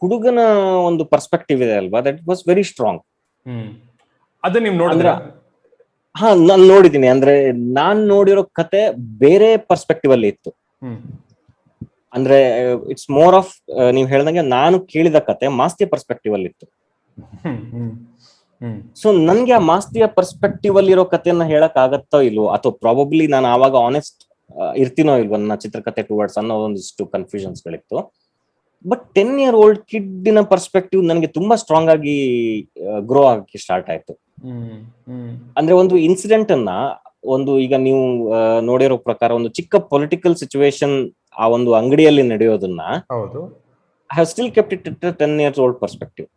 ಹುಡುಗನ ಒಂದು ಪರ್ಸ್ಪೆಕ್ಟಿವ್ ಇದೆ ಅಲ್ವಾ, ದಟ್ ವಾಸ್ ವೆರಿ ಸ್ಟ್ರಾಂಗ್. ಅದು ನೀವು ನೋಡಿದ್ರೆ? ಹಾ, ನಾನು ನೋಡಿದೀನಿ. ಅಂದ್ರೆ ನಾನ್ ನೋಡಿರೋ ಕತೆ ಬೇರೆ ಪರ್ಸ್ಪೆಕ್ಟಿವ್ ಅಲ್ಲಿ ಇತ್ತು. ಅಂದ್ರೆ ಇಟ್ಸ್ ಮೋರ್ ಆಫ್ ನೀವ್ ಹೇಳ್ದಂಗೆ ನಾನು ಕೇಳಿದ ಕತೆ ಮಾಸ್ತಿಯ ಪರ್ಸ್ಪೆಕ್ಟಿವ್ ಅಲ್ಲಿ ಇತ್ತು. ಸೊ ನನ್ಗೆ ಆ ಮಾಸ್ತಿಯ ಪರ್ಸ್ಪೆಕ್ಟಿವ್ ಅಲ್ಲಿ ಇರೋ ಕಥೆಯನ್ನ ಹೇಳಕ್ ಆಗತ್ತೋ ಇಲ್ವೋ, ಅಥವಾ ಪ್ರಾಬಬ್ಲಿ ನಾನು ಆವಾಗ ಆನೆಸ್ಟ್ ಇರ್ತೀನೋ ಇಲ್ವೋ ನನ್ನ ಚಿತ್ರಕಥೆ ಟುವರ್ಡ್ಸ್ ಅನ್ನೋ ಒಂದಿಷ್ಟು ಕನ್ಫ್ಯೂಷನ್ಸ್ ಗಳಿತ್ತು. ಬಟ್ 10 year old ಕಿಡ್ಡಿನ ಪರ್ಸ್ಪೆಕ್ಟಿವ್ ನನಗೆ ತುಂಬಾ ಸ್ಟ್ರಾಂಗ್ ಆಗಿ ಗ್ರೋ ಆಗಕ್ಕೆ ಸ್ಟಾರ್ಟ್ ಆಯ್ತು. ಅಂದ್ರೆ ಒಂದು ಇನ್ಸಿಡೆಂಟ್ ಅನ್ನ ಒಂದು ಈಗ ನೀವು ನೋಡಿರೋ ಪ್ರಕಾರ ಒಂದು ಚಿಕ್ಕ ಪೊಲಿಟಿಕಲ್ ಸಿಚುವೇಶನ್ ಆ ಒಂದು ಅಂಗಡಿಯಲ್ಲಿ ನಡೆಯೋದನ್ನ I have still kept it 10 years old perspective.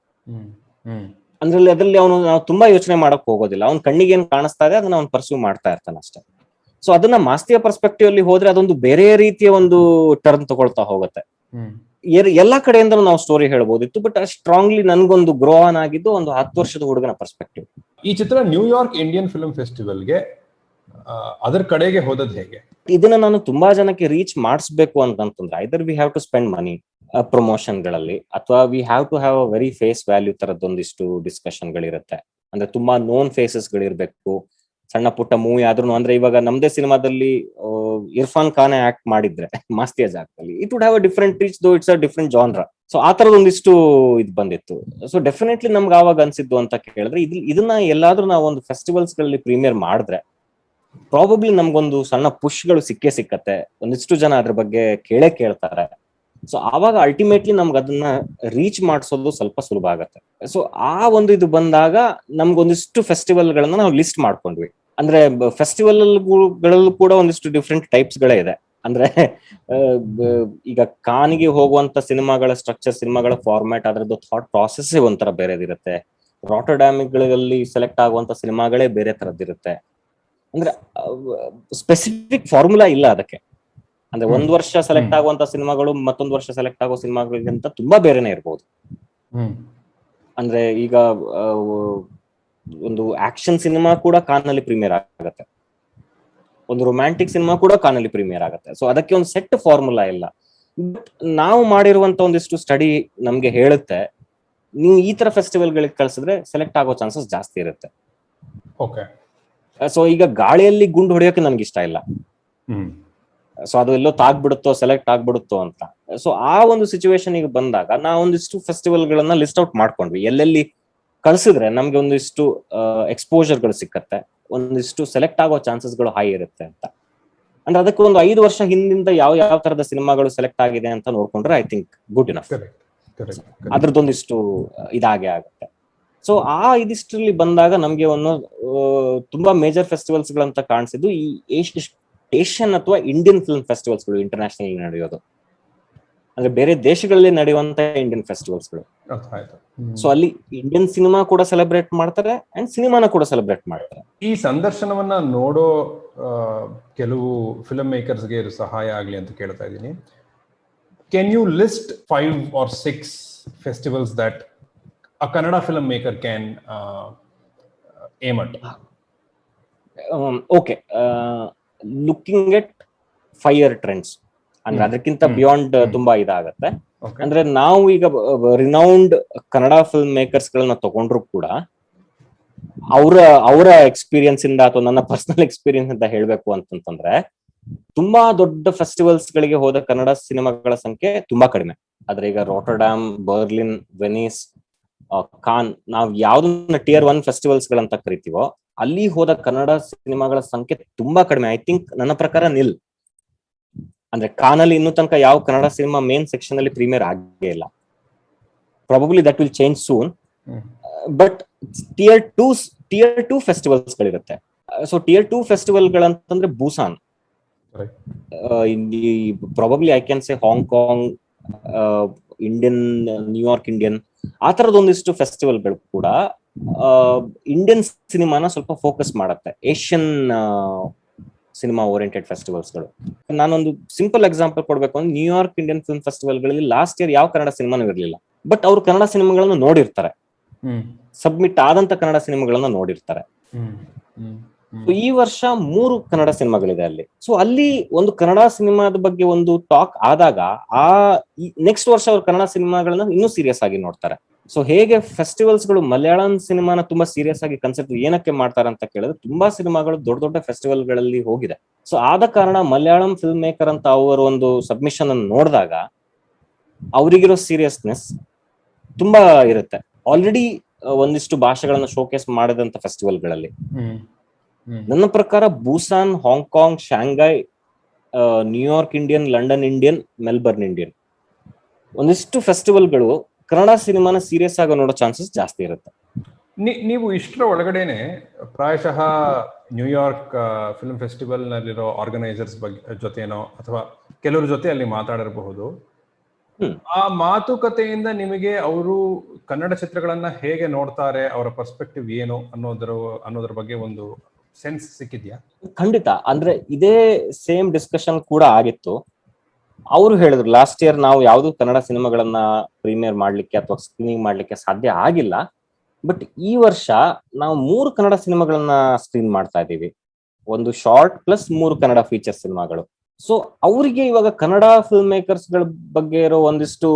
ಅದರಲ್ಲಿ ಅವನು ನಾವು ತುಂಬಾ ಯೋಚನೆ ಮಾಡಕ್ ಹೋಗೋದಿಲ್ಲ, ಅವ್ನ ಕಣ್ಣಿಗೆ ಏನ್ ಕಾಣಿಸ್ತಾ ಇದೆ ಅದನ್ನ ಅವ್ನು ಪರ್ಸ್ಯೂ ಮಾಡ್ತಾ ಇರ್ತಾನೆ ಅಷ್ಟೇ. ಸೊ ಅದನ್ನ ಮಾಸ್ತಿಯ ಪರ್ಸ್ಪೆಕ್ಟಿವ್ ಅಲ್ಲಿ ಹೋದ್ರೆ ಅದೊಂದು ಬೇರೆ ರೀತಿಯ ಒಂದು ಟರ್ನ್ ತಗೊಳ್ತಾ ಹೋಗುತ್ತೆ. ಎಲ್ಲಾ ಕಡೆಯಿಂದ ನಾವು ಸ್ಟೋರಿ ಹೇಳ್ಬೋದಿತ್ತು, ಬಟ್ ಸ್ಟ್ರಾಂಗ್ಲಿ ನನ್ಗೊಂದು ಗ್ರೋ ಆನ್ ಆಗಿದ್ದು ಒಂದು 10 ವರ್ಷದ ಹುಡುಗನ ಪರ್ಸ್ಪೆಕ್ಟಿವ್. ಈ ಚಿತ್ರ ನ್ಯೂಯಾರ್ಕ್ ಇಂಡಿಯನ್ ಫಿಲ್ಮ್ ಫೆಸ್ಟಿವಲ್ಗೆ ಅದರ ಕಡೆಗೆ ಹೋದದ್ ಹೇಗೆ? ಇದನ್ನ ನಾನು ತುಂಬಾ ಜನಕ್ಕೆ ರೀಚ್ ಮಾಡಿಸ್ಬೇಕು ಅಂತಂದ್ರೆ either we have to spend money promotion ಗಳಲ್ಲಿ, ಅಥವಾ we have to have a very face value ತರದೊಂದಿಷ್ಟು ಡಿಸ್ಕಷನ್ ಗಳಿರುತ್ತೆ. ಅಂದ್ರೆ ತುಂಬಾ ನೋನ್ ಫೇಸಸ್ ಗಳಿರ್ಬೇಕು. ಸಣ್ಣ ಪುಟ್ಟ ಮೂವಿ ಆದ್ರೂ ಅಂದ್ರೆ ಇವಾಗ ನಮ್ದೇ ಸಿನಿಮಾದಲ್ಲಿ ಇರ್ಫಾನ್ ಖಾನೆ ಆಕ್ಟ್ ಮಾಡಿದ್ರೆ ಮಾಸ್ತಿಯ ಜಾಗದಲ್ಲಿ it would have a different reach, though it's a different genre. So ಆ ತರದೊಂದಿಷ್ಟು ಇದು ಬಂದಿತ್ತು. ಸೊ ಡೆಫಿನೆಟ್ಲಿ ನಮ್ಗೆ ಆವಾಗ ಅನ್ಸಿದ್ದು ಅಂತ ಕೇಳಿದ್ರೆ ಇದನ್ನ ಎಲ್ಲಾದ್ರೂ ನಾವು ಒಂದು ಫೆಸ್ಟಿವಲ್ಸ್ ಗಳಲ್ಲಿ ಪ್ರೀಮಿಯರ್ ಮಾಡಿದ್ರೆ ಪ್ರಾಬಬ್ಲಿ ನಮ್ಗೊಂದು ಸಣ್ಣ ಪುಷ್ ಗಳು ಸಿಕ್ಕತ್ತೆ, ಒಂದಿಷ್ಟು ಜನ ಅದ್ರ ಬಗ್ಗೆ ಕೇಳ್ತಾರೆ. ಸೊ ಆವಾಗ ಅಲ್ಟಿಮೇಟ್ಲಿ ನಮ್ಗೆ ಅದನ್ನ ರೀಚ್ ಮಾಡಿಸೋದು ಸ್ವಲ್ಪ ಸುಲಭ ಆಗತ್ತೆ. ಸೊ ಆ ಒಂದು ಇದು ಬಂದಾಗ ನಮ್ಗೊಂದಿಷ್ಟು ಫೆಸ್ಟಿವಲ್ ಗಳನ್ನ ನಾವು ಲಿಸ್ಟ್ ಮಾಡ್ಕೊಂಡ್ವಿ. ಅಂದ್ರೆ ಫೆಸ್ಟಿವಲ್ ಗಳಲ್ಲೂ ಕೂಡ ಒಂದಿಷ್ಟು ಡಿಫ್ರೆಂಟ್ ಟೈಪ್ಸ್ ಗಳೇ ಇದೆ. ಅಂದ್ರೆ ಈಗ ಕಾನಿಗೆ ಹೋಗುವಂತ ಸಿನಿಮಾಗಳ ಸ್ಟ್ರಕ್ಚರ್, ಸಿನಿಮಾಗಳ ಫಾರ್ಮ್ಯಾಟ್, ಅದರದ್ದು ಥಾಟ್ ಪ್ರಾಸೆಸ್ ಒಂಥರ ಬೇರೆದಿರುತ್ತೆ. ರಾಟರ್ಡ್ಯಾಮ್ಗಳಲ್ಲಿ ಸೆಲೆಕ್ಟ್ ಆಗುವಂತ ಸಿನಿಮಾಗಳೇ ಬೇರೆ ತರದ್ದಿರುತ್ತೆ. ಅಂದ್ರೆ ಸ್ಪೆಸಿಫಿಕ್ ಫಾರ್ಮುಲಾ ಇಲ್ಲ ಅದಕ್ಕೆ. ಅಂದ್ರೆ ಒಂದ್ ವರ್ಷ ಸೆಲೆಕ್ಟ್ ಆಗುವಂತ ಸಿನಿಮಾಗಳು ಮತ್ತೊಂದು ವರ್ಷ ಸೆಲೆಕ್ಟ್ ಆಗೋ ಸಿನಿಮಾಗಳಿಗಿಂತ ತುಂಬಾ ಬೇರೆನೆ ಇರ್ಬೋದು. ಅಂದ್ರೆ ಈಗ ಒಂದು ಆಕ್ಷನ್ ಸಿನಿಮಾ ಕೂಡ ಕಾನಲ್ಲಿ ಪ್ರೀಮಿಯರ್ ಆಗತ್ತೆ, ಒಂದು ರೊಮ್ಯಾಂಟಿಕ್ ಸಿನಿಮಾ ಕೂಡ ಕಾನಲ್ಲಿ ಪ್ರೀಮಿಯರ್ ಆಗತ್ತೆ. ಸೊ ಅದಕ್ಕೆ ಒಂದು ಸೆಟ್ ಫಾರ್ಮುಲಾ ಇಲ್ಲ. ಬಟ್ ನಾವು ಮಾಡಿರುವಂತ ಒಂದಿಷ್ಟು ಸ್ಟಡಿ ನಮ್ಗೆ ಹೇಳುತ್ತೆ, ನೀವು ಈ ತರ ಫೆಸ್ಟಿವಲ್ ಗಳಿಗೆ ಕಳ್ಸಿದ್ರೆ ಸೆಲೆಕ್ಟ್ ಆಗೋ ಚಾನ್ಸಸ್ ಜಾಸ್ತಿ ಇರುತ್ತೆ. ಸೊ ಈಗ ಗಾಳಿಯಲ್ಲಿ ಗುಂಡು ಹೊಡೆಯೋಕೆ ನನ್ಗೆ ಇಷ್ಟ ಇಲ್ಲ. ಸೊ ಅದು ಎಲ್ಲೋ ತಾಗ್ಬಿಡುತ್ತೋ ಸೆಲೆಕ್ಟ್ ಆಗ್ಬಿಡುತ್ತೋ ಅಂತ. ಸೊ ಆ ಒಂದು ಸಿಚುವೇಶನ್ ಈಗ ಬಂದಾಗ ನಾವು ಒಂದಿಷ್ಟು ಫೆಸ್ಟಿವಲ್ ಗಳನ್ನ ಲಿಸ್ಟ್ ಔಟ್ ಮಾಡ್ಕೊಂಡ್ವಿ. ಎಲ್ಲೆಲ್ಲಿ ಕಳ್ಸಿದ್ರೆ ನಮ್ಗೆ ಒಂದಿಷ್ಟು ಎಕ್ಸ್ಪೋಜರ್ ಗಳು ಸಿಕ್ಕತ್ತೆ, ಒಂದಿಷ್ಟು ಸೆಲೆಕ್ಟ್ ಆಗೋ ಚಾನ್ಸಸ್ ಗಳು ಹೈ ಇರುತ್ತೆ ಅಂತ. ಅಂದ್ರೆ ಅದಕ್ಕೆ ಒಂದು 5 ವರ್ಷ ಹಿಂದಿಂದ ಯಾವ ತರದ ಸಿನಿಮಾಗಳು ಸೆಲೆಕ್ಟ್ ಆಗಿದೆ ಅಂತ ನೋಡ್ಕೊಂಡ್ರೆ ಐ ಥಿಂಕ್ ಗುಡ್ ಇನಫ್. ಅದ್ರದ್ದೊಂದಿಷ್ಟು ಇದಾಗೆ ಆಗುತ್ತೆ. ಸೊ ಆ ಇದಿಷ್ಟರಲ್ಲಿ ಬಂದಾಗ ನಮ್ಗೆ ಒಂದು ತುಂಬಾ ಮೇಜರ್ ಫೆಸ್ಟಿವಲ್ಸ್ ಗಳಂತ ಕಾಣಿಸಿದ್ದು ಈ ಏಷ್ಯನ್ ಅಥವಾ ಇಂಡಿಯನ್ ಫಿಲ್ಮ್ ಫೆಸ್ಟಿವಲ್ಸ್ ಗಳು ಇಂಟರ್ನ್ಯಾಷನಲ್ ನಡೆಯೋದು. ಅಂದ್ರೆ ಬೇರೆ ದೇಶಗಳಲ್ಲಿ ನಡೆಯುವಂತ ಇಂಡಿಯನ್ ಫೆಸ್ಟಿವಲ್ಸ್ ಗಳು. ಸೊ ಅಲ್ಲಿ ಇಂಡಿಯನ್ ಸಿನಿಮಾ ಕೂಡ ಸೆಲೆಬ್ರೇಟ್ ಮಾಡ್ತಾರೆ ಅಂಡ್ ಸಿನಿಮಾನ ಕೂಡ ಸೆಲೆಬ್ರೇಟ್ ಮಾಡ್ತಾರೆ. ಈ ಸಂದರ್ಶನವನ್ನ ನೋಡೋ ಕೆಲವು ಫಿಲ್ಮ್ ಮೇಕರ್ಸ್ಗೆ ಇದು ಸಹಾಯ ಆಗ್ಲಿ ಅಂತ ಕೇಳ್ತಾ ಇದ್ದೀನಿ. Can you list 5 or 6 festivals that a Kannada filmmaker can aim at? Okay, looking at 5 year trends ಅಂದ್ರೆ ಅದಕ್ಕಿಂತ ಬಿಯಾಂಡ್ ತುಂಬಾ ಇದಾಗತ್ತೆ. ಅಂದ್ರೆ ನಾವು ಈಗ ರಿನೌಂಡ್ ಕನ್ನಡ ಫಿಲ್ಮ್ ಮೇಕರ್ಸ್ ಗಳನ್ನ ತಗೊಂಡ್ರು ಕೂಡ ಅವರ ಎಕ್ಸ್ಪೀರಿಯನ್ಸ್ ಇಂದ ಅಥವಾ ನನ್ನ ಪರ್ಸನಲ್ ಎಕ್ಸ್ಪೀರಿಯನ್ಸ್ ಅಂತ ಹೇಳ್ಬೇಕು ಅಂತಂದ್ರೆ, ತುಂಬಾ ದೊಡ್ಡ ಫೆಸ್ಟಿವಲ್ಸ್ ಗಳಿಗೆ ಹೋದ ಕನ್ನಡ ಸಿನಿಮಾಗಳ ಸಂಖ್ಯೆ ತುಂಬಾ ಕಡಿಮೆ. ಆದ್ರೆ ಈಗ ರಾಟರ್ಡ್ಯಾಮ್, ಬರ್ಲಿನ್, ವೆನಿಸ್, ಕಾನ್, ನಾವ್ ಯಾವ್ದನ್ನ Tier 1 ಫೆಸ್ಟಿವಲ್ಸ್ ಗಳಂತ ಕರಿತೀವೋ ಅಲ್ಲಿ ಹೋದ ಕನ್ನಡ ಸಿನಿಮಾಗಳ ಸಂಖ್ಯೆ ತುಂಬಾ ಕಡಿಮೆ. ಐ ಥಿಂಕ್ ನನ್ನ ಪ್ರಕಾರ ನಿಲ್. ಅಂದ್ರೆ ಕಾನಲ್ಲಿ ಇನ್ನೂ ತನಕ ಯಾವ ಕನ್ನಡ ಸಿನಿಮಾ ಮೇನ್ ಸೆಕ್ಷನ್ ಅಲ್ಲಿ ಪ್ರೀಮಿಯರ್ ಆಗೇ ಇಲ್ಲ. Probably that will change soon. But Tier 2 festivals ಗಳಿರುತ್ತೆ. ಸೊ Tier 2 ಫೆಸ್ಟಿವಲ್ ಗಳಂತಂದ್ರೆ Busan, probably I can say Hong Kong, Indian, New York Indian, ಆ ತರದೊಂದಿಷ್ಟು ಫೆಸ್ಟಿವಲ್ಗಳು ಕೂಡ ಇಂಡಿಯನ್ ಸಿನಿಮಾನ ಸ್ವಲ್ಪ ಫೋಕಸ್ ಮಾಡುತ್ತೆ, ಏಷ್ಯನ್ ಸಿನಿಮಾ ಓರಿಯೆಂಟೆಡ್ ಫೆಸ್ಟಿವಲ್ಸ್ಗಳು. ನಾನೊಂದು ಸಿಂಪಲ್ ಎಕ್ಸಾಂಪಲ್ ಕೊಡ್ಬೇಕು ಅಂದ್ರೆ, ನ್ಯೂಯಾರ್ಕ್ ಇಂಡಿಯನ್ ಫಿಲ್ಮ್ ಫೆಸ್ಟಿವಲ್ಗಳಲ್ಲಿ ಲಾಸ್ಟ್ ಇಯರ್ ಯಾವ ಕನ್ನಡ ಸಿನಿಮಾನೂ ಇರಲಿಲ್ಲ. ಬಟ್ ಅವರು ಕನ್ನಡ ಸಿನಿಮಾಗಳನ್ನ ನೋಡಿರ್ತಾರೆ, ಸಬ್ಮಿಟ್ ಆದಂತ ಕನ್ನಡ ಸಿನಿಮಾಗಳನ್ನ ನೋಡಿರ್ತಾರೆ. ಈ ವರ್ಷ 3 ಕನ್ನಡ ಸಿನಿಮಾಗಳಿದೆ ಅಲ್ಲಿ. ಸೊ ಅಲ್ಲಿ ಒಂದು ಕನ್ನಡ ಸಿನಿಮಾದ ಬಗ್ಗೆ ಒಂದು ಟಾಕ್ ಆದಾಗ ಆ ನೆಕ್ಸ್ಟ್ ವರ್ಷ ಅವ್ರು ಕನ್ನಡ ಸಿನಿಮಾಗಳನ್ನ ಇನ್ನೂ ಸೀರಿಯಸ್ ಆಗಿ ನೋಡ್ತಾರೆ. ಸೊ ಹೇಗೆ ಫೆಸ್ಟಿವಲ್ಸ್ ಗಳು ಮಲಯಾಳಂ ಸಿನಿಮಾನ ತುಂಬಾ ಸೀರಿಯಸ್ ಆಗಿ ಕನ್ಸಿಡರ್ ಏನಕ್ಕೆ ಮಾಡ್ತಾರೆ ಅಂತ ಕೇಳಿದ್ರೆ, ತುಂಬಾ ಸಿನಿಮಾಗಳು ದೊಡ್ಡ ದೊಡ್ಡ ಫೆಸ್ಟಿವಲ್ ಗಳಲ್ಲಿ ಹೋಗಿದೆ. ಸೊ ಆದ ಕಾರಣ ಮಲಯಾಳಂ ಫಿಲ್ಮ್ ಮೇಕರ್ ಅಂತ ಅವರು ಒಂದು ಸಬ್ಮಿಷನ್ ಅನ್ನು ನೋಡಿದಾಗ ಅವರಿಗಿರೋ ಸೀರಿಯಸ್ನೆಸ್ ತುಂಬಾ ಇರುತ್ತೆ. ಆಲ್ರೆಡಿ ಒಂದಿಷ್ಟು ಭಾಷೆಗಳನ್ನ ಶೋಕೇಸ್ ಮಾಡಿದಂತ ಫೆಸ್ಟಿವಲ್ಗಳಲ್ಲಿ ನನ್ನ ಪ್ರಕಾರ Busan, Hong Kong, Shanghai, New York Indian, London Indian, Melbourne Indian, ಒಂದಿಷ್ಟು ಫೆಸ್ಟಿವಲ್ಗಳು ಕನ್ನಡ ಸಿನಿಮಾನ ಸೀರಿಯಸ್ ಆಗಿ ನೋಡೋ ಚಾನ್ಸಸ್ ಜಾಸ್ತಿ ಇರುತ್ತೆ. ನೀವು ಇಷ್ಟರ ಒಳಗಡೆನೆ ಪ್ರಾಯಶಃ ನ್ಯೂಯಾರ್ಕ್ ಫಿಲ್ಮ್ ಫೆಸ್ಟಿವಲ್ ನಲ್ಲಿರೋ ಆರ್ಗನೈಸರ್ಸ್ ಜೊತೆನೋ ಅಥವಾ ಕೆಲವ್ರ ಜೊತೆ ಅಲ್ಲಿ ಮಾತಾಡಿರಬಹುದು. ಆ ಮಾತುಕತೆಯಿಂದ ನಿಮಗೆ ಅವರು ಕನ್ನಡ ಚಿತ್ರಗಳನ್ನ ಹೇಗೆ ನೋಡ್ತಾರೆ, ಅವರ ಪರ್ಸ್ಪೆಕ್ಟಿವ್ ಏನು ಅನ್ನೋದ್ರ ಬಗ್ಗೆ ಒಂದು ಸೆನ್ಸ್ ಸಿಕ್ಕಿದ್ಯಾ? ಖಂಡಿತ. ಅಂದ್ರೆ ಇದೇ ಸೇಮ್ ಡಿಸ್ಕಷನ್ ಕೂಡ ಆಗಿತ್ತು. ಅವರು ಹೇಳಿದ್ರು, ಲಾಸ್ಟ್ ಇಯರ್ ನಾವು ಯಾವ್ದು ಕನ್ನಡ ಸಿನಿಮಾಗಳನ್ನ ಪ್ರೀಮಿಯರ್ ಮಾಡ್ಲಿಕ್ಕೆ ಅಥವಾ ಸ್ಕ್ರೀನಿಂಗ್ ಮಾಡ್ಲಿಕ್ಕೆ ಸಾಧ್ಯ ಆಗಿಲ್ಲ, ಬಟ್ ಈ ವರ್ಷ ನಾವು 3 ಕನ್ನಡ ಸಿನಿಮಾಗಳನ್ನ ಸ್ಕ್ರೀನ್ ಮಾಡ್ತಾ ಇದ್ದೀವಿ, ಒಂದು ಶಾರ್ಟ್ ಪ್ಲಸ್ 3 ಕನ್ನಡ ಫೀಚರ್ ಸಿನಿಮಾಗಳು. ಸೊ ಅವರಿಗೆ ಇವಾಗ ಕನ್ನಡ ಫಿಲ್ಮ್ ಮೇಕರ್ಸ್ ಗಳ ಬಗ್ಗೆ ಇರೋ ಒಂದಿಷ್ಟು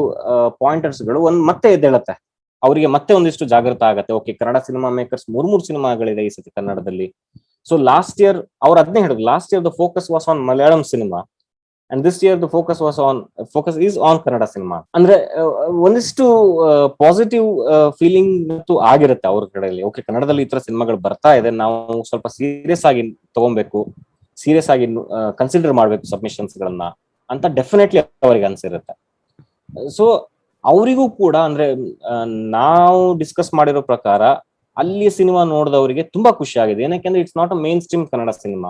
ಪಾಯಿಂಟರ್ಸ್ ಗಳು ಮತ್ತೆ ಎದ್ದೇಳತ್ತೆ. ಅವರಿಗೆ ಮತ್ತೆ ಒಂದಿಷ್ಟು ಜಾಗೃತ ಆಗತ್ತೆ. ಓಕೆ, ಕನ್ನಡ ಸಿನಿಮಾ ಮೇಕರ್ಸ್ 3 ಸಿನಿಮಾಗಳಿದೆ ಈ ಸತಿ ಕನ್ನಡದಲ್ಲಿ. ಸೊ ಲಾಸ್ಟ್ ಇಯರ್ ಅವ್ರು ಅದನ್ನೇ ಹೇಳಿದ್ರು, last here the focus was on Malayalam cinema and this here the focus is on Kannada cinema. ಅಂದ್ರೆ ಒಂದಿಷ್ಟು ಪಾಸಿಟಿವ್ ಫೀಲಿಂಗ್ ಆಗಿರುತ್ತೆ ಅವ್ರ ಕಡೆಯಲ್ಲಿ. ಓಕೆ, ಕನ್ನಡದಲ್ಲಿ ಈ ತರ ಸಿನಿಮಾಗಳು ಬರ್ತಾ ಇದೆ, ನಾವು ಸ್ವಲ್ಪ ಸೀರಿಯಸ್ ಆಗಿ ತಗೊಬೇಕು, ಸೀರಿಯಸ್ ಆಗಿ ಕನ್ಸಿಡರ್ ಮಾಡ್ಬೇಕು ಸಬ್ಮಿಷನ್ಸ್ ಗಳನ್ನ ಅಂತ ಡೆಫಿನೆಟ್ಲಿ ಅವರಿಗೆ ಅನ್ಸಿರುತ್ತೆ. ಸೊ ಅವರಿಗೂ ಕೂಡ ಅಂದ್ರೆ ನಾವು ಡಿಸ್ಕಸ್ ಮಾಡಿರೋ ಪ್ರಕಾರ ಅಲ್ಲಿ ಸಿನಿಮಾ ನೋಡಿದವರಿಗೆ ತುಂಬಾ ಖುಷಿ ಆಗಿದೆ. ಏನಕ್ಕೆ it's not a main stream Kannada cinema.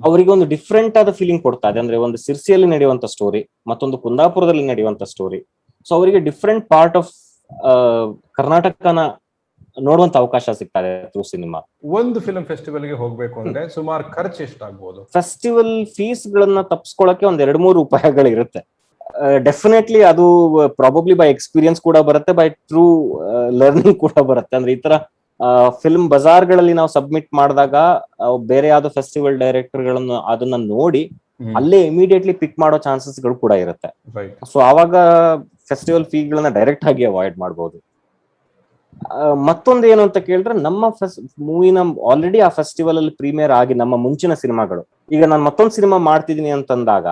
ಅವರಿಗೆ ಒಂದು ಡಿಫ್ರೆಂಟ್ ಆದ ಫೀಲಿಂಗ್ ಕೊಡ್ತಾ ಇದೆ. ಅಂದ್ರೆ ಒಂದು ಸಿರ್ಸಿಯಲ್ಲಿ ನಡೆಯುವಂತ ಸ್ಟೋರಿ, ಮತ್ತೊಂದು ಕುಂದಾಪುರದಲ್ಲಿ ನಡೆಯುವಂತ ಸ್ಟೋರಿ. ಸೊ ಅವರಿಗೆ ಡಿಫ್ರೆಂಟ್ ಪಾರ್ಟ್ ಆಫ್ ಕರ್ನಾಟಕನ ನೋಡುವಂತ ಅವಕಾಶ ಸಿಗ್ತಾ ಇದೆ ಥ್ರೂ ಸಿನಿಮಾ. ಒಂದು ಫಿಲ್ಮ್ ಫೆಸ್ಟಿವಲ್ ಗೆ ಹೋಗ್ಬೇಕು ಅಂದ್ರೆ ಸುಮಾರು ಖರ್ಚು ಎಷ್ಟಾಗಬಹುದು? ಫೆಸ್ಟಿವಲ್ ಫೀಸ್ ಗಳನ್ನ ತಪ್ಪಿಸ್ಕೊಳ್ಳಕ್ಕೆ ಒಂದ್ 2-3 ರೂಪಾಯಿಗಳು ಇರುತ್ತೆ. ಡೆಫಿನೆಟ್ಲಿ ಅದು ಪ್ರಾಬಬ್ಲಿ ಬೈ ಎಕ್ಸ್ಪೀರಿಯನ್ಸ್ ಕೂಡ ಬರುತ್ತೆ, ಬೈ ಟ್ರೂ ಲರ್ನಿಂಗ್ ಕೂಡ ಬರುತ್ತೆ. ಅಂದ್ರೆ ಈ ತರ ಫಿಲ್ಮ್ ಬಜಾರ್ಗಳಲ್ಲಿ ನಾವು ಸಬ್ಮಿಟ್ ಮಾಡಿದಾಗ ಬೇರೆ ಯಾವ್ದೋ ಫೆಸ್ಟಿವಲ್ ಡೈರೆಕ್ಟರ್ ಗಳನ್ನ ಅದನ್ನ ನೋಡಿ ಅಲ್ಲೇ ಇಮಿಡಿಯೇಟ್ಲಿ ಪಿಕ್ ಮಾಡೋ ಚಾನ್ಸಸ್ ಗಳು ಕೂಡ ಇರುತ್ತೆ. ಸೊ ಆವಾಗ ಫೆಸ್ಟಿವಲ್ ಫೀ ಗಳನ್ನ ಡೈರೆಕ್ಟ್ ಆಗಿ ಅವಾಯ್ಡ್ ಮಾಡಬಹುದು. ಮತ್ತೊಂದು ಏನು ಅಂತ ಕೇಳಿದ್ರೆ, ನಮ್ಮ ಮೂವಿನ ಆಲ್ರೆಡಿ ಆ ಫೆಸ್ಟಿವಲ್ ಅಲ್ಲಿ ಪ್ರೀಮಿಯರ್ ಆಗಿ ನಮ್ಮ ಮುಂಚಿನ ಸಿನಿಮಾಗಳು, ಈಗ ನಾನು ಮತ್ತೊಂದು ಸಿನಿಮಾ ಮಾಡ್ತಿದೀನಿ ಅಂತಂದಾಗ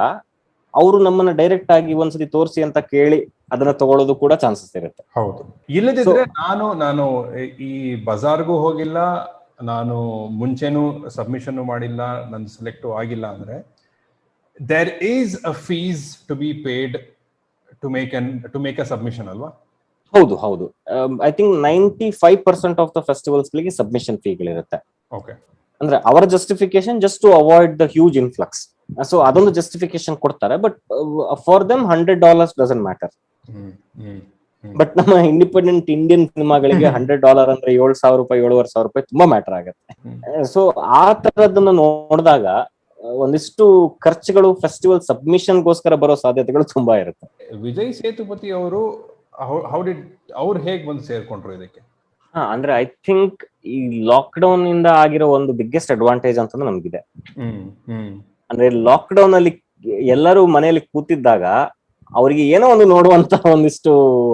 ಅವರು ನಮ್ಮನ್ನ ಡೈರೆಕ್ಟ್ ಆಗಿ ಒಂದ್ಸತಿ ತೋರಿಸಿ ಅಂತ ಕೇಳಿ ಅದನ್ನ ತಗೊಳ್ಳೋದು ಕೂಡ ಚಾನ್ಸಸ್ ಇರುತ್ತೆ. ಹೌದು, ಇಲ್ಲದಿದ್ರೆ ನಾನು ಈ ಬಜಾರ್ಗೂ ಹೋಗಿಲ್ಲ, ನಾನು ಮುಂಚೆನೂ ಸಬ್ಮಿಷನ್ ಮಾಡಿಲ್ಲ, ನನ್ನ ಸೆಲೆಕ್ಟ್ ಆಗಿಲ್ಲ ಅಂದ್ರೆ there is a fees to be paid to make a submission ಅಲ್ವಾ? ಹೌದು ಹೌದು. I think 95% of the festivals ಗಳಿಗೆ ಸಬ್ಮಿಷನ್ ಫೀಗಳಿರುತ್ತೆ. ಅಂದ್ರೆ ಅವರ justification just to avoid the huge influx. So ಅದೊಂದು ಜಸ್ಟಿಫಿಕೇಶನ್ ಕೊಡ್ತಾರೆ. But for them $100 doesn't matter. But ನಮ್ಮ ಇಂಡಿಪೆಂಡೆಂಟ್ ಇಂಡಿಯನ್ ಸಿನಿಮಾಗಳಿಗೆ $100 ಅಂದ್ರೆ $7,000 $7,500 ತುಂಬಾ ಮ್ಯಾಟರ್ ಆಗುತ್ತೆ. ಸೊ ಆ ತರದನ್ನ ನೋಡಿದಾಗ ಒಂದಿಷ್ಟು ಖರ್ಚುಗಳು ಫೆಸ್ಟಿವಲ್ ಸಬ್ಮಿಷನ್ ಗೋಸ್ಕರ ಬರೋ ಸಾಧ್ಯತೆಗಳು ತುಂಬಾ ಇರುತ್ತೆ. ವಿಜಯ್ ಸೇತುಪತಿ ಅವರು ಹೌ ಡಿಡ್ ಅವ್ರು ಹೇಗ್ ಬಂದು ಸೇರ್ಕೊಂಡ್ರು ಇದಕ್ಕೆ? ಅಂದ್ರೆ ಐ ಥಿಂಕ್ ಈ ಲಾಕ್ ಡೌನ್ ಇಂದ ಆಗಿರೋ ಒಂದು ಬಿಗ್ಗೆಸ್ಟ್ ಅಡ್ವಾಂಟೇಜ್ ಅಂತಂದ್ರೆ ನಮ್ಗಿದೆ. ಅಂದ್ರೆ ಲಾಕ್ ಡೌನ್ ಅಲ್ಲಿ ಎಲ್ಲರೂ ಮನೆಯಲ್ಲಿ ಕೂತಿದ್ದಾಗ ಅವರಿಗೆ ಏನೋ ಒಂದು ನೋಡುವಂತ ಒಂದಿಷ್ಟು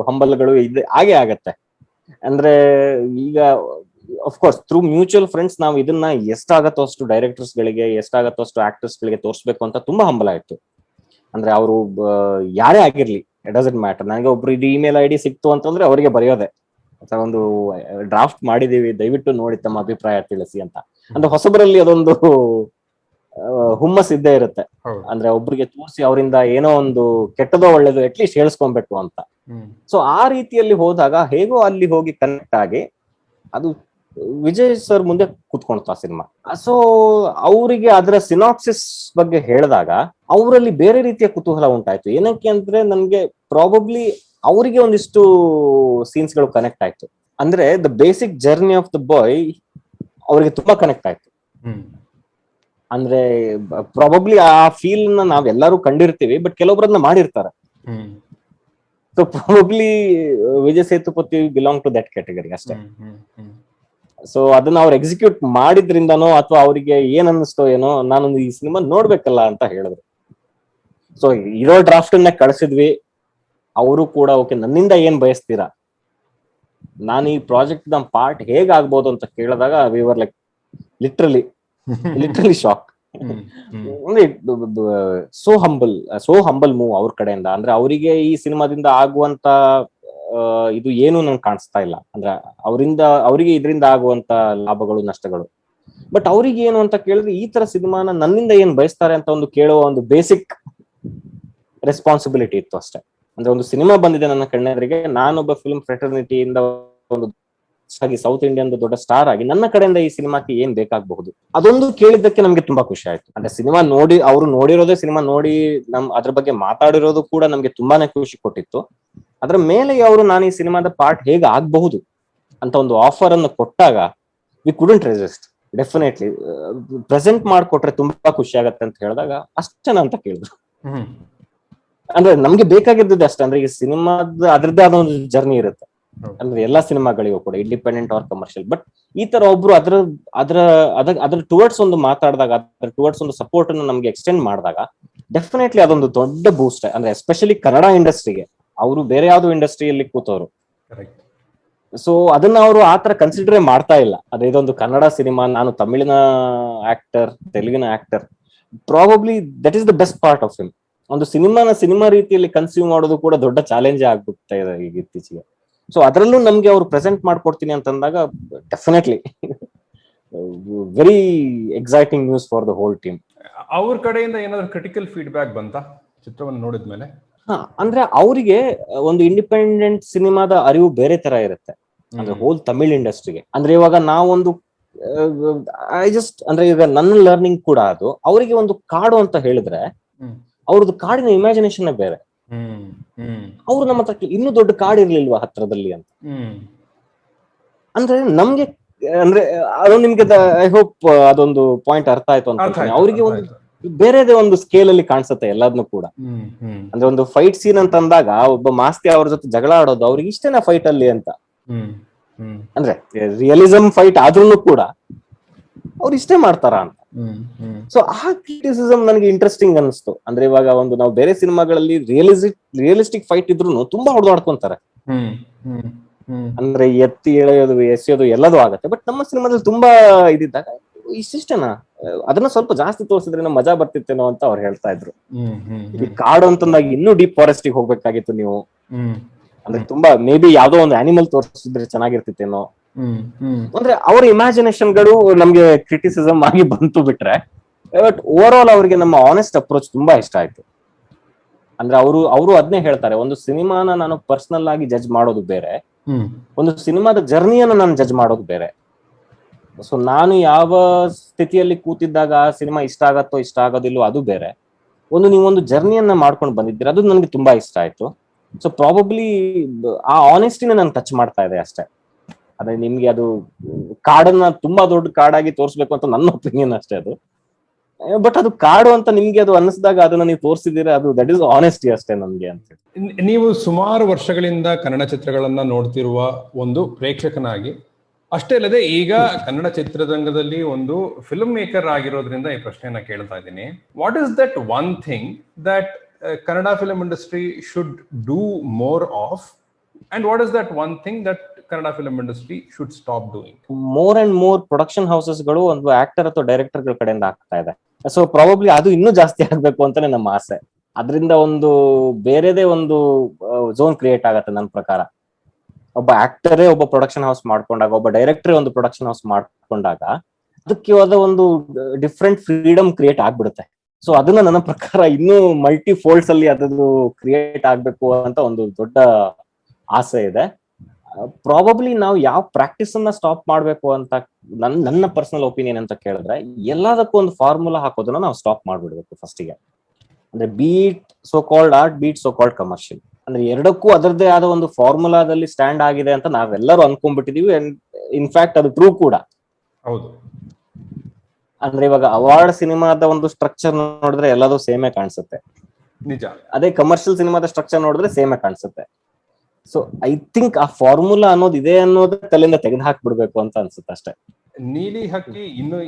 ಹಂಬಲಗಳು ಹಾಗೆ ಆಗತ್ತೆ. ಅಂದ್ರೆ ಈಗ ಅಫ್ಕೋರ್ಸ್ ಥ್ರೂ ಮ್ಯೂಚುವಲ್ ಫ್ರೆಂಡ್ಸ್ ನಾವು ಇದನ್ನ ಎಷ್ಟಾಗತ್ತೋ ಅಷ್ಟು ಡೈರೆಕ್ಟರ್ಸ್ ಗಳಿಗೆ, ಎಷ್ಟಾಗತ್ತೋ ಅಷ್ಟು ಆಕ್ಟರ್ಸ್ ಗಳಿಗೆ ತೋರಿಸ್ಬೇಕು ಅಂತ ತುಂಬಾ ಹಂಬಲ ಇತ್ತು. ಅಂದ್ರೆ ಅವರು ಯಾರೇ ಆಗಿರ್ಲಿ, ಇಟ್ ಡಸಂಟ್ ಮ್ಯಾಟರ್. ನನಗೆ ಒಬ್ರು ಇದು ಇಮೇಲ್ ಐಡಿ ಸಿಕ್ತು ಅಂತಂದ್ರೆ ಅವರಿಗೆ ಬರೆಯೋದೆ, ಒಂದು ಡ್ರಾಫ್ಟ್ ಮಾಡಿದೀವಿ, ದಯವಿಟ್ಟು ನೋಡಿ ತಮ್ಮ ಅಭಿಪ್ರಾಯ ತಿಳಿಸಿ ಅಂತ. ಅಂದ್ರೆ ಹೊಸಬರಲ್ಲಿ ಅದೊಂದು ಹುಮ್ಮಸ್ ಇದ್ದೇ ಇರುತ್ತೆ. ಅಂದ್ರೆ ಒಬ್ರಿಗೆ ತೋರಿಸಿ ಅವರಿಂದ ಏನೋ ಒಂದು ಕೆಟ್ಟದೋ ಒಳ್ಳೇದು ಅಟ್ಲೀಸ್ಟ್ ಹೇಳಿಸ್ಕೊಬೇಕು ಅಂತ. ಸೊ ಆ ರೀತಿಯಲ್ಲಿ ಹೋದಾಗ ಹೇಗೋ ಅಲ್ಲಿ ಹೋಗಿ ಕನೆಕ್ಟ್ ಆಗಿ ಅದು ವಿಜಯ್ ಸರ್ ಮುಂದೆ ಕುತ್ಕೊಳ್ತಾ ಸಿನಿಮಾ. ಸೊ ಅವರಿಗೆ ಅದರ ಸಿನಾಪ್ಸಿಸ್ ಬಗ್ಗೆ ಹೇಳಿದಾಗ ಅವರಲ್ಲಿ ಬೇರೆ ರೀತಿಯ ಕುತೂಹಲ ಉಂಟಾಯ್ತು. ಏನಕ್ಕೆ ಅಂದ್ರೆ ನನ್ಗೆ ಪ್ರಾಬಬ್ಲಿ ಅವರಿಗೆ ಒಂದಿಷ್ಟು ಸೀನ್ಸ್ ಗಳು ಕನೆಕ್ಟ್ ಆಯ್ತು. ಅಂದ್ರೆ the basic journey of the boy ಅವರಿಗೆ ತುಂಬಾ ಕನೆಕ್ಟ್ ಆಯ್ತು. ಅಂದ್ರೆ ಪ್ರಾಬಬ್ಲಿ ಆ ಫೀಲ್ ನ ನಾವೆಲ್ಲರೂ ಕಂಡಿರ್ತೀವಿ, ಬಟ್ ಕೆಲವೊಬ್ಬರನ್ನ ಮಾಡಿರ್ತಾರೆ. So probably Vijay Sethupathi belong to that category ಅಷ್ಟೇ. ಸೊ ಅದನ್ನ ಅವ್ರು ಎಕ್ಸಿಕ್ಯೂಟ್ ಮಾಡಿದ್ರಿಂದನೋ ಅಥವಾ ಅವರಿಗೆ ಏನ್ ಅನ್ನಿಸ್ತೋ ಏನೋ, ನಾನೊಂದು ಈ ಸಿನಿಮಾ ನೋಡ್ಬೇಕಲ್ಲ ಅಂತ ಹೇಳಿದ್ರು. ಸೊ ಇರೋ ಡ್ರಾಫ್ಟ್ ಅನ್ನ ಕಳಿಸಿದ್ವಿ. ಅವರು ಕೂಡ ಓಕೆ, ನನ್ನಿಂದ ಏನ್ ಬಯಸ್ತೀರಾ, ನಾನು ಈ ಪ್ರಾಜೆಕ್ಟ್ ನ ಪಾರ್ಟ್ ಹೇಗಾಗ್ಬೋದು ಅಂತ ಕೇಳಿದಾಗ we were like literally shock. So humble move ಅವ್ರ ಕಡೆಯಿಂದ. ಅಂದ್ರೆ ಅವರಿಗೆ ಈ ಸಿನಿಮಾದಿಂದ ಆಗುವಂತ ಇದು ಏನು ನಂಗೆ ಕಾಣಿಸ್ತಾ ಇಲ್ಲ. ಅಂದ್ರೆ ಅವರಿಗೆ ಇದರಿಂದ ಆಗುವಂತ ಲಾಭಗಳು ನಷ್ಟಗಳು. ಬಟ್ ಅವ್ರಿಗೆ ಏನು ಅಂತ ಕೇಳಿದ್ರೆ, ಈ ತರ ಸಿನಿಮಾನ ನನ್ನಿಂದ ಏನ್ ಬಯಸ್ತಾರೆ ಅಂತ ಒಂದು ಕೇಳುವ ಒಂದು ಬೇಸಿಕ್ ರೆಸ್ಪಾನ್ಸಿಬಿಲಿಟಿ ಇತ್ತು ಅಷ್ಟೇ. ಅಂದ್ರೆ ಒಂದು ಸಿನಿಮಾ ಬಂದಿದೆ ನನ್ನ ಕಣ್ಣೆದುರಿಗೆ, ನಾನೊಬ್ಬ ಫಿಲ್ಮ್ ಫ್ರೆಟರ್ನಿಟಿಯಿಂದ ಒಂದು ಸೌತ್ ಇಂಡಿಯನ್ ದೊಡ್ಡ ಸ್ಟಾರ್ ಆಗಿ ನನ್ನ ಕಡೆಯಿಂದ ಈ ಸಿನಿಮಾಕ್ಕೆ ಏನ್ ಬೇಕಾಗಬಹುದು, ಅದೊಂದು ಕೇಳಿದ್ದಕ್ಕೆ ನಮ್ಗೆ ತುಂಬಾ ಖುಷಿ ಆಯ್ತು. ಅಂದ್ರೆ ಸಿನಿಮಾ ನೋಡಿ, ಅವರು ನೋಡಿರೋದೇ ಸಿನಿಮಾ ನೋಡಿ ಅದ್ರ ಬಗ್ಗೆ ಮಾತಾಡಿರೋದು ಕೂಡ ನಮ್ಗೆ ತುಂಬಾನೇ ಖುಷಿ ಕೊಟ್ಟಿತ್ತು. ಅದ್ರ ಮೇಲೆ ಅವರು ನಾನು ಈ ಸಿನಿಮಾದ ಪಾರ್ಟ್ ಹೇಗೆ ಆಗಬಹುದು ಅಂತ ಒಂದು ಆಫರ್ ಅನ್ನು ಕೊಟ್ಟಾಗ we couldn't resist. Definitely present ಮಾಡ್ಕೊಟ್ರೆ ತುಂಬಾ ಖುಷಿ ಆಗತ್ತೆ ಅಂತ ಹೇಳಿದಾಗ ಅಷ್ಟೇನ ಅಂತ ಕೇಳಿದ್ರು. ಅಂದ್ರೆ ನಮ್ಗೆ ಬೇಕಾಗಿದ್ದು ಅಷ್ಟೇ. ಅಂದ್ರೆ ಈ ಸಿನಿಮಾದ ಅದ್ರದ್ದೇ ಆದ ಒಂದು ಜರ್ನಿ ಇರುತ್ತೆ. ಅಂದ್ರೆ ಎಲ್ಲಾ ಸಿನಿಮಾಗಳಿಗೂ ಕೂಡ, ಇಂಡಿಪೆಂಡೆಂಟ್ ಆರ್ ಕಮರ್ಷಿಯಲ್. ಬಟ್ ಈ ತರ ಒಬ್ರು ಅದ್ರ ಟುವರ್ಡ್ಸ್ ಒಂದು ಮಾತಾಡಿದಾಗ, ಅದ್ರ ಟುವರ್ಡ್ಸ್ ಒಂದು ಸಪೋರ್ಟ್ ಅನ್ನು ನಮ್ಗೆ ಎಕ್ಸ್ಟೆಂಡ್ ಮಾಡಿದಾಗ ಡೆಫಿನೆಟ್ಲಿ ಅದೊಂದು ದೊಡ್ಡ ಬೂಸ್ಟ್. ಅಂದ್ರೆ ಎಸ್ಪೆಷಲಿ ಕನ್ನಡ ಇಂಡಸ್ಟ್ರಿಗೆ. ಅವರು ಬೇರೆ ಯಾವ್ದು ಇಂಡಸ್ಟ್ರಿಯಲ್ಲಿ ಕೂತವ್ರು. ಸೊ ಅದನ್ನ ಅವರು ಆತರ ಕನ್ಸಿಡರ್ ಮಾಡ್ತಾ ಇಲ್ಲ. ಅದೇ ಇದೊಂದು ಕನ್ನಡ ಸಿನಿಮಾ, ನಾನು ತಮಿಳಿನ ಆಕ್ಟರ್, ತೆಲುಗಿನ actor, probably that is the best part of film. ಒಂದು ಸಿನಿಮಾ ರೀತಿಯಲ್ಲಿ ಕನ್ಸ್ಯೂಮ್ ಮಾಡೋದು ಕೂಡ ದೊಡ್ಡ ಚಾಲೆಂಜ್ ಆಗ್ಬಿಡ್ತಾ ಇದೆ ಈಗ ಇತ್ತೀಚೆಗೆ. ಸೊ ಅದರಲ್ಲೂ ನಮ್ಗೆ ಅವ್ರು ಪ್ರೆಸೆಂಟ್ ಮಾಡ್ಕೊಡ್ತೀನಿ ಅಂತಂದಾಗ definitely very exciting news for the whole team. ಅವ್ರ ಕಡೆಯಿಂದ ಏನಾದ್ರು ಕ್ರಿಟಿಕಲ್ ಫೀಡ್ಬ್ಯಾಕ್ ಬಂತ ಚಿತ್ರವನ್ನು ನೋಡಿದ್ಮೇಲೆ? ಅಂದ್ರೆ ಅವರಿಗೆ ಒಂದು ಇಂಡಿಪೆಂಡೆಂಟ್ ಸಿನಿಮಾದ ಅರಿವು ಬೇರೆ ತರ ಇರುತ್ತೆ. ಅಂದ್ರೆ ಹೋಲ್ ತಮಿಳ್ ಇಂಡಸ್ಟ್ರಿಗೆ. ಅಂದ್ರೆ ಇವಾಗ ನಾವೊಂದು ಅಂದ್ರೆ ಈಗ ನನ್ನ ಲರ್ನಿಂಗ್ ಕೂಡ ಅದು, ಅವರಿಗೆ ಒಂದು ಕಾಡು ಅಂತ ಹೇಳಿದ್ರೆ ಅವ್ರದ್ದು ಕಾಡಿನ ಇಮ್ಯಾಜಿನೇಷನ್ ಬೇರೆ. ಅವ್ರು ನಮ್ಮ ಹತ್ರ ಇನ್ನೂ ದೊಡ್ಡ ಕಾಡು ಇರ್ಲಿಲ್ವಾ ಹತ್ರದಲ್ಲಿ ಅಂತ. ಅಂದ್ರೆ ನಮ್ಗೆ, ಅಂದ್ರೆ ಅದು ನಿಮ್ಗೆ ಐ ಹೋಪ್ ಅದೊಂದು ಪಾಯಿಂಟ್ ಅರ್ಥ ಆಯ್ತು ಅಂತ. ಅವರಿಗೆ ಒಂದು ಬೇರೆದೇ ಒಂದು ಸ್ಕೇಲ್ ಅಲ್ಲಿ ಕಾಣಿಸುತ್ತೆ ಎಲ್ಲದನ್ನು ಕೂಡ. ಅಂದ್ರೆ ಒಂದು ಫೈಟ್ ಸೀನ್ ಅಂತ ಅಂದಾಗ ಒಬ್ಬ ಮಾಸ್ತಿ ಅವ್ರ ಜೊತೆ ಜಗಳ ಆಡೋದು ಅವ್ರಿಗೆ ಇಷ್ಟೇನಾ ಫೈಟ್ ಅಲ್ಲಿ ಅಂತ. ಅಂದ್ರೆ ರಿಯಲಿಸಂ ಫೈಟ್ ಆದ್ರೂ ಕೂಡ ಅವ್ರು ಇಷ್ಟೇ ಮಾಡ್ತಾರ ಅಂತ. ಸೊ ಆ ಕ್ರಿಟಿಸಿಸಮ್ ನನಗೆ ಇಂಟ್ರೆಸ್ಟಿಂಗ್ ಅನಿಸ್ತು. ಅಂದ್ರೆ ಇವಾಗ ಒಂದು ನಾವು ಬೇರೆ ಸಿನಿಮಾಗಳಲ್ಲಿ ರಿಯಲಿಸ್ಟಿಕ್ ಫೈಟ್ ಇದ್ರು ತುಂಬಾ ಹೊಡೆದಾಡ್ಕೊಂತಾರೆ. ಅಂದ್ರೆ ಎತ್ತಿ ಎಸೆಯೋದು ಎಲ್ಲದೂ ಆಗತ್ತೆ. ಬಟ್ ನಮ್ಮ ಸಿನಿಮಾದಲ್ಲಿ ತುಂಬಾ ಇದ್ದಿದ್ದಾಗ ಇಷ್ಟಿಷ್ಟೇನಾ, ಅದನ್ನ ಸ್ವಲ್ಪ ಜಾಸ್ತಿ ತೋರಿಸಿದ್ರೆ ಮಜಾ ಬರ್ತಿತ್ತೇನೋ ಅಂತ ಅವ್ರು ಹೇಳ್ತಾ ಇದ್ರು. ಈ ಕಾಡು ಅಂತಂದಾಗ ಇನ್ನೂ ಡೀಪ್ ಫಾರೆಸ್ಟ್ ಗೆ ಹೋಗ್ಬೇಕಾಗಿತ್ತು ನೀವು. ಅಂದ್ರೆ ತುಂಬಾ ಮೇ ಬಿ ಯಾವ್ದೋ ಒಂದು ಆನಿಮಲ್ ತೋರಿಸಿದ್ರೆ ಚೆನ್ನಾಗಿರ್ತಿತ್ತೇನೋ. ಅಂದ್ರೆ ಅವ್ರ ಇಮ್ಯಾಜಿನೇಷನ್ ಗಳು ನಮ್ಗೆ ಕ್ರಿಟಿಸಿಸಮ್ ಆಗಿ ಬಂತು ಬಿಟ್ರೆ, ಬಟ್ ಓವರ್ ಆಲ್ ಅವ್ರಿಗೆ ನಮ್ಮ ಆನೆಸ್ಟ್ ಅಪ್ರೋಚ್ ತುಂಬಾ ಇಷ್ಟ ಆಯ್ತು. ಅಂದ್ರೆ ಅವರು ಅದನ್ನೇ ಹೇಳ್ತಾರೆ, ಒಂದು ಸಿನಿಮಾನ ನಾನು ಪರ್ಸನಲ್ ಆಗಿ ಜಡ್ಜ್ ಮಾಡೋದು ಬೇರೆ, ಒಂದು ಸಿನಿಮಾದ ಜರ್ನಿಯನ್ನು ನಾನು ಜಡ್ಜ್ ಮಾಡೋದು ಬೇರೆ. ಸೊ ನಾನು ಯಾವ ಸ್ಥಿತಿಯಲ್ಲಿ ಕೂತಿದ್ದಾಗ ಸಿನಿಮಾ ಇಷ್ಟ ಆಗತ್ತೋ ಇಷ್ಟ ಆಗೋದಿಲ್ಲೋ ಅದು ಬೇರೆ. ನೀವೊಂದು ಜರ್ನಿಯನ್ನ ಮಾಡ್ಕೊಂಡು ಬಂದಿದ್ದೀರ, ಅದು ನನಗೆ ತುಂಬಾ ಇಷ್ಟ ಆಯ್ತು. ಸೊ ಪ್ರಾಬಬ್ಲಿ ಆ ಆನೆಸ್ಟಿನ ನಾನು ಟಚ್ ಮಾಡ್ತಾ ಇದೆ ಅಷ್ಟೇ. ಅದೇ ನಿಮ್ಗೆ ಅದು ಕಾಡನ್ನ ತುಂಬಾ ದೊಡ್ಡ ಕಾಡಾಗಿ ತೋರಿಸ್ಬೇಕು ಅಂತ ನನ್ನ ಒಪಿನಿಯನ್ ಅಷ್ಟೇ ಅದು. ಬಟ್ ಅದು ಕಾಡು ಅಂತ ನಿಮ್ಗೆ ಅದು ಅನಿಸಿದಾಗ ಅದನ್ನ ನೀವು ತೋರಿಸಿದೀರಾ, ಅದು ದಟ್ ಇಸ್ ಆನೆಸ್ಟಿ ಅಷ್ಟೇ ನಮ್ಗೆ ಅಂತ. ನೀವು ಸುಮಾರು ವರ್ಷಗಳಿಂದ ಕನ್ನಡ ಚಿತ್ರಗಳನ್ನ ನೋಡ್ತಿರುವ ಒಂದು ಪ್ರೇಕ್ಷಕನಾಗಿ, ಅಷ್ಟೇ ಅಲ್ಲದೆ ಈಗ ಕನ್ನಡ ಚಿತ್ರರಂಗದಲ್ಲಿ ಒಂದು ಫಿಲ್ಮ್ ಮೇಕರ್ ಆಗಿರೋದ್ರಿಂದ ಈ ಪ್ರಶ್ನೆಯನ್ನ ಕೇಳ್ತಾ ಇದ್ದೀನಿ. What is that one thing that Kannada film industry should do more of, and what is that one thing that Kannada film industry should stop doing? More and more production houses ಗಳು ಒಂದು actor ಅಥವಾ director ಗಳ ಕಡೆಯಿಂದ ಆಗ್ತಾ ಇದೆ. So probably ಅದು ಇನ್ನೂ ಜಾಸ್ತಿ ಆಗ್ಬೇಕು ಅಂತಾನೆ ನಮ್ಮ ಆಸೆ. ಅದರಿಂದ ಒಂದು ಬೇರೆದೇ ಒಂದು ಝೋನ್ ಕ್ರಿಯೇಟ್ ಆಗತ್ತೆ ನನ್ನ ಪ್ರಕಾರ. ಒಬ್ಬ ಆಕ್ಟರೇ ಒಬ್ಬ ಪ್ರೊಡಕ್ಷನ್ ಹೌಸ್ ಮಾಡ್ಕೊಂಡಾಗ, ಒಬ್ಬ ಡೈರೆಕ್ಟರ್ ಒಂದು ಪ್ರೊಡಕ್ಷನ್ ಹೌಸ್ ಮಾಡ್ಕೊಂಡಾಗ ಅದಕ್ಕೆ ಆದ ಒಂದು ಡಿಫ್ರೆಂಟ್ ಫ್ರೀಡಮ್ ಕ್ರಿಯೇಟ್ ಆಗ್ಬಿಡುತ್ತೆ. ಸೊ ಅದನ್ನ ನನ್ನ ಪ್ರಕಾರ ಇನ್ನೂ ಮಲ್ಟಿ ಫೋಲ್ಡ್ಸ್ ಅಲ್ಲಿ ಅದನ್ನು ಕ್ರಿಯೇಟ್ ಆಗ್ಬೇಕು ಅಂತ ಒಂದು ದೊಡ್ಡ ಆಸೆ ಇದೆ. ಪ್ರಾಬಬ್ಲಿ ನಾವು ಯಾವ ಪ್ರಾಕ್ಟೀಸ್ ಅನ್ನ ಸ್ಟಾಪ್ ಮಾಡ್ಬೇಕು ಅಂತ ನನ್ನ ಪರ್ಸನಲ್ ಒಪಿನಿಯನ್ ಅಂತ ಕೇಳಿದ್ರೆ, ಎಲ್ಲದಕ್ಕೂ ಒಂದು ಫಾರ್ಮುಲಾ ಹಾಕೋದನ್ನ ನಾವು ಸ್ಟಾಪ್ ಮಾಡ್ಬಿಡ್ಬೇಕು ಫಸ್ಟಿಗೆ. ಅಂದ್ರೆ be it so called art, be it so called commercial, ಅಂದ್ರೆ ಎರಡಕ್ಕೂ ಅದರದ್ದೇ ಆದ ಒಂದು ಫಾರ್ಮುಲಾದಲ್ಲಿ ಸ್ಟ್ಯಾಂಡ್ ಆಗಿದೆ ಅಂತ ನಾವೆಲ್ಲರೂ ಅನ್ಕೊಂಡ್ಬಿಟ್ಟಿದೀವಿ. ಇನ್ಫ್ಯಾಕ್ಟ್ ಅದು ಟ್ರೂ ಕೂಡ. ಹೌದು. ಅಂದ್ರೆ ಇವಾಗ ಅವಾರ್ಡ್ ಸಿನಿಮಾದ ಒಂದು ಸ್ಟ್ರಕ್ಚರ್ ನೋಡಿದ್ರೆ ಎಲ್ಲದೂ ಸೇಮೇ ಕಾಣಿಸುತ್ತೆ. ನಿಜ. ಅದೇ ಕಮರ್ಷಿಯಲ್ ಸಿನಿಮಾದ ಸ್ಟ್ರಕ್ಚರ್ ನೋಡಿದ್ರೆ ಸೇಮೇ ಕಾಣಿಸುತ್ತೆ. ಸೊ ಐ ಥಿಂಕ್ ಆ ಫಾರ್ಮುಲಾ ಅನ್ನೋದು ಇದೆ ಅನ್ನೋದು ತಲೆಯಿಂದ ತೆಗೆದು ಹಾಕ್ಬಿಡ್ಬೇಕು ಅಂತ ಅನ್ಸುತ್ತೆ ಅಷ್ಟೇ. ನೀಲಿ ಹಕ್ಕಿ ಇನ್ನು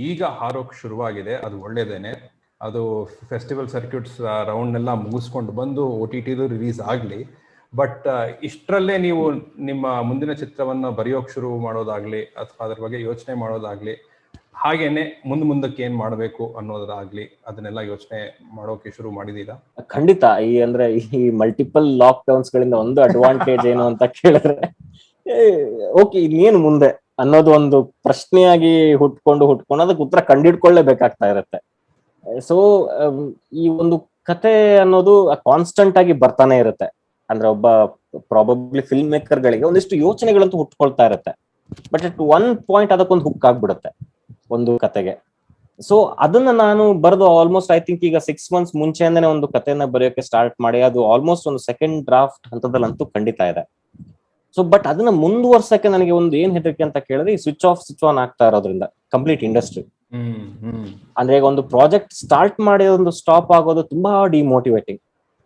ಈಗ ಹಾರೋಕ್ ಶುರುವಾಗಿದೆ, ಅದು ಒಳ್ಳೇದೇನೆ. ಅದು ಫೆಸ್ಟಿವಲ್ ಸರ್ಕ್ಯೂಟ್ಸ್ ರೌಂಡ್ ಎಲ್ಲ ಮುಗಿಸ್ಕೊಂಡು ಬಂದು OTT ರಿಲೀಸ್ ಆಗಲಿ. ಬಟ್ ಇಷ್ಟರಲ್ಲೇ ನೀವು ನಿಮ್ಮ ಮುಂದಿನ ಚಿತ್ರವನ್ನ ಬರೆಯೋಕ್ ಶುರು ಮಾಡೋದಾಗ್ಲಿ ಅಥವಾ ಅದ್ರ ಬಗ್ಗೆ ಯೋಚನೆ ಮಾಡೋದಾಗ್ಲಿ, ಹಾಗೇನೆ ಮುಂದಕ್ಕೆ ಏನ್ ಮಾಡ್ಬೇಕು ಅನ್ನೋದಾಗ್ಲಿ, ಅದನ್ನೆಲ್ಲ ಯೋಚನೆ ಮಾಡೋಕೆ ಶುರು ಮಾಡಿದೀರಾ? ಖಂಡಿತ. ಅಂದ್ರೆ ಈ ಮಲ್ಟಿಪಲ್ ಲಾಕ್ ಡೌನ್ಸ್ ಗಳಿಂದ ಒಂದು ಅಡ್ವಾಂಟೇಜ್ ಏನು ಅಂತ ಕೇಳಿದ್ರೆ, ಓಕೆ ಇನ್ನೇನು ಮುಂದೆ ಅನ್ನೋದು ಒಂದು ಪ್ರಶ್ನೆಯಾಗಿ ಹುಟ್ಕೊಂಡು ಅದಕ್ಕೆ ಉತ್ತರ ಕಂಡಿಡ್ಕೊಳ್ಳೇಬೇಕಾಗ್ತಾ ಇರುತ್ತೆ. ಸೊ ಈ ಒಂದು ಕತೆ ಅನ್ನೋದು ಕಾನ್ಸ್ಟೆಂಟ್ ಆಗಿ ಬರ್ತಾನೆ ಇರುತ್ತೆ. ಅಂದ್ರೆ ಒಬ್ಬ ಪ್ರಾಬಬ್ಲಿ ಫಿಲ್ಮ್ ಮೇಕರ್ ಗಳಿಗೆ ಒಂದಿಷ್ಟು ಯೋಚನೆಗಳಂತೂ ಹುಟ್ಕೊಳ್ತಾ ಇರುತ್ತೆ. ಬಟ್ ಅಟ್ ಒನ್ ಪಾಯಿಂಟ್ ಅದಕ್ಕೊಂದು ಹುಕ್ ಆಗ್ಬಿಡುತ್ತೆ ಒಂದು ಕತೆಗೆ. ಸೊ ಅದನ್ನ ನಾನು ಬರೆದು ಆಲ್ಮೋಸ್ಟ್ ಐ ಥಿಂಕ್ ಈಗ 6 months ಮುಂಚೆಯಿಂದನೇ ಒಂದು ಕಥೆಯನ್ನ ಬರೆಯೋಕೆ ಸ್ಟಾರ್ಟ್ ಮಾಡಿ ಅದು ಆಲ್ಮೋಸ್ಟ್ ಒಂದು ಸೆಕೆಂಡ್ ಡ್ರಾಫ್ಟ್ ಹಂತದಲ್ಲಂತೂ ಖಂಡಿತ ಇದೆ. ಸೊ ಬಟ್ ಅದನ್ನ ಮುಂದುವರ್ಸಕ್ಕೆ ನನಗೆ ಒಂದು ಏನ್ ಹೆದರಿಕೆ ಅಂತ ಕೇಳಿದ್ರೆ, ಈ ಸ್ವಿಚ್ ಆನ್ ಆಗ್ತಾ ಇರೋದ್ರಿಂದ ಕಂಪ್ಲೀಟ್ ಇಂಡಸ್ಟ್ರಿ. ಅಂದ್ರೆ ಈಗ ಒಂದು ಪ್ರಾಜೆಕ್ಟ್ ಸ್ಟಾರ್ಟ್ ಮಾಡಿ ಒಂದು ಸ್ಟಾಪ್ ಆಗೋದು ತುಂಬಾ ಡಿಮೋಟಿವೇಟಿಂಗ್.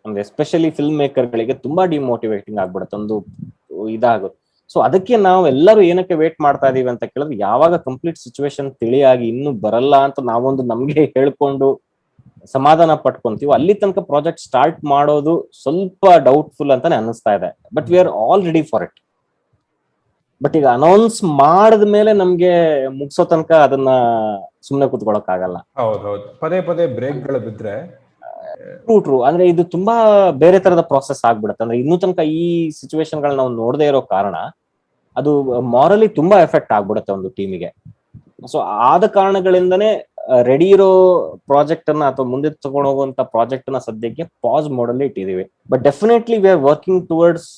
ಅಂದ್ರೆ ಎಸ್ಪೆಷಲಿ ಫಿಲ್ಮ್ ಮೇಕರ್ ಗಳಿಗೆ ತುಂಬಾ ಡಿಮೋಟಿವೇಟಿಂಗ್ ಆಗ್ಬಿಡುತ್ತೆ ಒಂದು ಇದಾಗೋದು. ಸೊ ಅದಕ್ಕೆ ನಾವು ಎಲ್ಲರೂ ಏನಕ್ಕೆ ವೇಟ್ ಮಾಡ್ತಾ ಇದೀವಿ ಅಂತ ಕೇಳಿದ್ರೆ, ಯಾವಾಗ ಕಂಪ್ಲೀಟ್ ಸಿಚುವೇಶನ್ ತಿಳಿಯಾಗಿ ಇನ್ನು ಬರಲ್ಲ ಅಂತ ನಾವೊಂದು ನಮ್ಗೆ ಹೇಳ್ಕೊಂಡು ಸಮಾಧಾನ ಪಟ್ಕೊಂತೀವಿ, ಅಲ್ಲಿ ತನಕ ಪ್ರಾಜೆಕ್ಟ್ ಸ್ಟಾರ್ಟ್ ಮಾಡೋದು ಸ್ವಲ್ಪ ಡೌಟ್ಫುಲ್ ಅಂತಾನೆ ಅನಿಸ್ತಾ ಇದೆ. But we are all ready for it. But ಈಗ ಅನೌನ್ಸ್ ಮಾಡಿದ ಮೇಲೆ ನಮ್ಗೆ ಮುಗಿಸೋ ತನಕ ಅದನ್ನ ಸುಮ್ನೆ ಕೂತ್ಕೊಳಕ್ ಆಗಲ್ಲ. ಹೌದೌದು, ಪದೇ ಬ್ರೇಕ್ಗಳು ಬಿದ್ರೆ ಟ್ರೂ. ಅಂದ್ರೆ ಇದು ತುಂಬಾ ಬೇರೆ ತರದ ಪ್ರಾಸೆಸ್ ಆಗ್ಬಿಡುತ್ತೆ. ಅಂದ್ರೆ ಇನ್ನೂ ತನಕ ಈ ಸಿಚುವೇಶನ್ ಗಳನ್ನ ನಾವು ನೋಡದೇ ಇರೋ ಕಾರಣ ಅದು ಮಾರಲಿ ತುಂಬಾ ಎಫೆಕ್ಟ್ ಆಗ್ಬಿಡುತ್ತೆ ಒಂದು ಟೀಮಿಗೆ. ಸೊ ಆದ ಕಾರಣಗಳಿಂದನೇ ರೆಡಿ ಇರೋ ಪ್ರಾಜೆಕ್ಟ್ ಅನ್ನ ಅಥವಾ ಮುಂದೆ ತಗೊಂಡು ಹೋಗುವಂತ ಪ್ರಾಜೆಕ್ಟ್ ಅನ್ನ ಸದ್ಯಕ್ಕೆ ಪಾಸ್ ಮಾಡಲ್ಲಿ ಇಟ್ಟಿದೀವಿ. But definitely we are working towards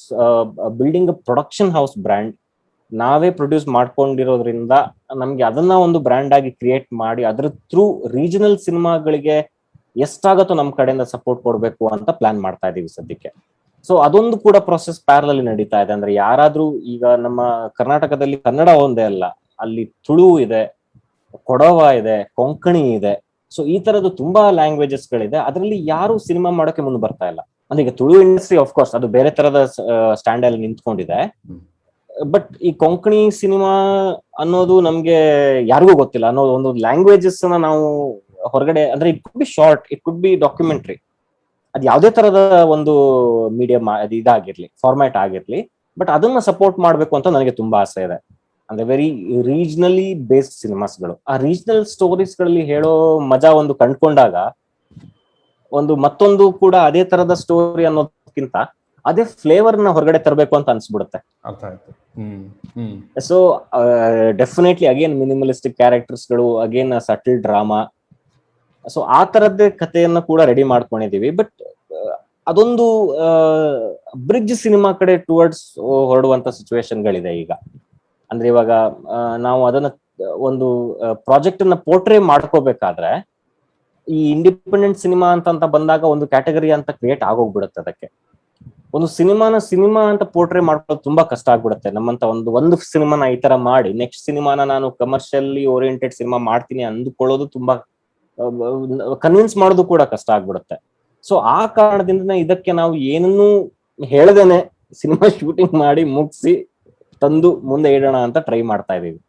building a production house brand. ನಾವೇ ಪ್ರೊಡ್ಯೂಸ್ ಮಾಡ್ಕೊಂಡಿರೋದ್ರಿಂದ ನಮ್ಗೆ ಅದನ್ನ ಒಂದು ಬ್ರ್ಯಾಂಡ್ ಆಗಿ ಕ್ರಿಯೇಟ್ ಮಾಡಿ ಅದ್ರ ಥ್ರೂ ರೀಜನಲ್ ಸಿನಿಮಾಗಳಿಗೆ ಎಷ್ಟಾಗತ್ತೋ ನಮ್ ಕಡೆಯಿಂದ ಸಪೋರ್ಟ್ ಕೊಡ್ಬೇಕು ಅಂತ ಪ್ಲಾನ್ ಮಾಡ್ತಾ ಇದೀವಿ ಸದ್ಯಕ್ಕೆ. ಸೊ ಅದೊಂದು ಕೂಡ ಪ್ರೊಸೆಸ್ ಪ್ಯಾರಲಲ್ಲಿ ನಡೀತಾ ಇದೆ. ಅಂದ್ರೆ ಯಾರಾದ್ರೂ ಈಗ ನಮ್ಮ ಕರ್ನಾಟಕದಲ್ಲಿ ಕನ್ನಡ ಒಂದೇ ಅಲ್ಲ, ಅಲ್ಲಿ ತುಳು ಇದೆ, ಕೊಡವ ಇದೆ, ಕೊಂಕಣಿ ಇದೆ. ಸೊ ಈ ತರದ್ದು ತುಂಬಾ ಲ್ಯಾಂಗ್ವೇಜಸ್ ಗಳಿದೆ. ಅದರಲ್ಲಿ ಯಾರು ಸಿನಿಮಾ ಮಾಡೋಕೆ ಮುಂದೆ ಬರ್ತಾ ಇಲ್ಲ. ಅಂದ್ರೆ ಈಗ ತುಳು ಇಂಡಸ್ಟ್ರಿ ಆಫ್ ಕೋರ್ಸ್ ಅದು ಬೇರೆ ತರದ ಸ್ಟ್ಯಾಂಡ್ ಅಲ್ಲಿ ನಿಂತ್ಕೊಂಡಿದೆ. ಬಟ್ ಈ ಕೊಂಕಣಿ ಸಿನಿಮಾ ಅನ್ನೋದು ನಮ್ಗೆ ಯಾರಿಗೂ ಗೊತ್ತಿಲ್ಲ ಅನ್ನೋ ಒಂದು ಲ್ಯಾಂಗ್ವೇಜಸ್ ನ ನಾವು ಹೊರಗಡೆ, ಅಂದ್ರೆ it could be short, it could be documentary, ಅದ್ ಯಾವ್ದೇ ತರದ ಒಂದು ಮೀಡಿಯಂ ಇದಾಗಿರ್ಲಿ, ಫಾರ್ಮ್ಯಾಟ್ ಆಗಿರ್ಲಿ, ಬಟ್ ಅದನ್ನ ಸಪೋರ್ಟ್ ಮಾಡ್ಬೇಕು ಅಂತ ನನಗೆ ತುಂಬಾ ಆಸೆ ಇದೆ. ಅಂದ್ರೆ ವೆರಿ ರೀಜನಲಿ ಬೇಸ್ಡ್ ಸಿನಿಮಾಸ್ಗಳು, ಆ ರೀಜನಲ್ ಸ್ಟೋರೀಸ್ ಗಳಲ್ಲಿ ಹೇಳೋ ಮಜಾ ಒಂದು ಕಂಡ್ಕೊಂಡಾಗ ಒಂದು ಮತ್ತೊಂದು ಕೂಡ ಅದೇ ತರದ ಸ್ಟೋರಿ ಅನ್ನೋದಕ್ಕಿಂತ ಅದೇ ಫ್ಲೇವರ್ ನ ಹೊರಗಡೆ ತರಬೇಕು ಅಂತ ಅನ್ಸ್ಬಿಡುತ್ತೆ. So definitely again minimalistic characters ಗಳು, ಅಗೇನ್ ಸಟಲ್ ಡ್ರಾಮಾ. ಸೊ ಆ ತರದ್ದೇ ಕಥೆಯನ್ನ ಕೂಡ ರೆಡಿ ಮಾಡ್ಕೊಂಡಿದೀವಿ. ಬಟ್ ಅದೊಂದು ಬ್ರಿಡ್ಜ್ ಸಿನಿಮಾ ಕಡೆ ಟುವರ್ಡ್ಸ್ ಹೊರಡುವಂತ ಸಿಚುವೇಶನ್ಗಳಿದೆ ಈಗ. ಅಂದ್ರೆ ಇವಾಗ ನಾವು ಅದನ್ನ ಒಂದು ಪ್ರಾಜೆಕ್ಟ್ ಅನ್ನ ಪೋರ್ಟ್ರೇ ಮಾಡ್ಕೋಬೇಕಾದ್ರೆ ಈ ಇಂಡಿಪೆಂಡೆಂಟ್ ಸಿನಿಮಾ ಅಂತ ಬಂದಾಗ ಒಂದು ಕ್ಯಾಟಗರಿ ಅಂತ ಕ್ರಿಯೇಟ್ ಆಗೋಗ್ಬಿಡುತ್ತೆ. ಅದಕ್ಕೆ ಒಂದು ಸಿನಿಮಾ ಅಂತ ಪೋರ್ಟ್ರೇ ಮಾಡ್ಕೊಳ್ಳೋದು ತುಂಬಾ ಕಷ್ಟ ಆಗ್ಬಿಡುತ್ತೆ. ನಮ್ಮಂತ ಒಂದು ಸಿನಿಮಾನ ಈ ತರ ಮಾಡಿ ನೆಕ್ಸ್ಟ್ ಸಿನಿಮಾನ ನಾನು ಕಮರ್ಷಿಯಲಿ ಓರಿಯೆಂಟೆಡ್ ಸಿನಿಮಾ ಮಾಡ್ತೀನಿ ಅಂದ್ಕೊಳ್ಳೋದು ತುಂಬಾ ಕನ್ವಿನ್ಸ್ ಮಾಡೋದು ಕೂಡ ಕಷ್ಟ ಆಗ್ಬಿಡುತ್ತೆ. ಸೊ ಆ ಕಾರಣದಿಂದ ಇದಕ್ಕೆ ನಾವು ಏನನ್ನೂ ಹೇಳದೇನೆ ಸಿನಿಮಾ ಶೂಟಿಂಗ್ ಮಾಡಿ ಮುಗಿಸಿ ತಂದು ಮುಂದೆ ಇಡೋಣ ಅಂತ ಟ್ರೈ ಮಾಡ್ತಾ ಇದೀವಿ.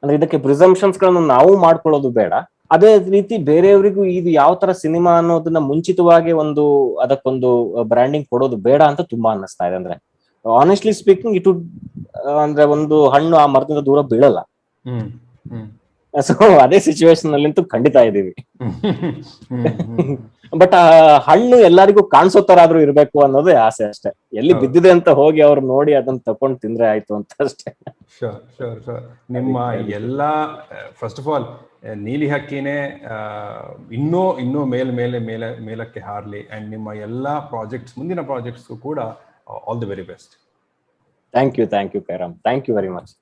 ಅಂದ್ರೆ ಇದಕ್ಕೆ ಪ್ರಿಸಂಪ್ಷನ್ಸ್ ಗಳನ್ನು ನಾವು ಮಾಡ್ಕೊಳ್ಳೋದು ಬೇಡ, ಅದೇ ರೀತಿ ಬೇರೆಯವರಿಗೂ ಇದು ಯಾವ ತರ ಸಿನಿಮಾ ಅನ್ನೋದನ್ನ ಮುಂಚಿತವಾಗಿ ಅದಕ್ಕೊಂದು ಬ್ರ್ಯಾಂಡಿಂಗ್ ಕೊಡೋದು ಬೇಡ ಅಂತ ತುಂಬಾ ಅನ್ನಿಸ್ತಾ ಇದೆ. ಅಂದ್ರೆ ಆನೆಸ್ಟ್ಲಿ ಸ್ಪೀಕಿಂಗ್ ಅಂದ್ರೆ ಒಂದು ಹಣ್ಣು ಆ ಮರದಿಂದ ದೂರ ಬೀಳಲ್ಲ. ಸೊ ಅದೇ ಸಿಚುವೇಶನ್ ಅಲ್ಲಿಂತೂ ಖಂಡಿತ ಇದೀವಿ. ಬಟ್ ಆ ಹಣ್ಣು ಎಲ್ಲರಿಗೂ ಕಾಣಿಸೋ ತರ ಆದ್ರೂ ಇರ್ಬೇಕು ಅನ್ನೋದೇ ಆಸೆ ಅಷ್ಟೇ. ಎಲ್ಲಿ ಬಿದ್ದಿದೆ ಅಂತ ಹೋಗಿ ಅವ್ರು ನೋಡಿ ಅದನ್ನ ತಕೊಂಡ್ ತಿಂದ್ರೆ ಆಯ್ತು ಅಂತ ಅಷ್ಟೇ. ಶೋರ್. ನಿಮ್ಮ ಎಲ್ಲಾ ಫಸ್ಟ್ ಆಫ್ ಆಲ್ ನೀಲಿ ಹಕ್ಕಿನೇ ಇನ್ನೂ ಮೇಲಕ್ಕೆ ಹಾರ್ಲಿ, ಅಂಡ್ ನಿಮ್ಮ ಎಲ್ಲಾ ಪ್ರಾಜೆಕ್ಟ್ಸ್, ಮುಂದಿನ ಪ್ರಾಜೆಕ್ಟ್ಸ್ ಕೂಡ all the very best. Thank you Kairam, thank you very much.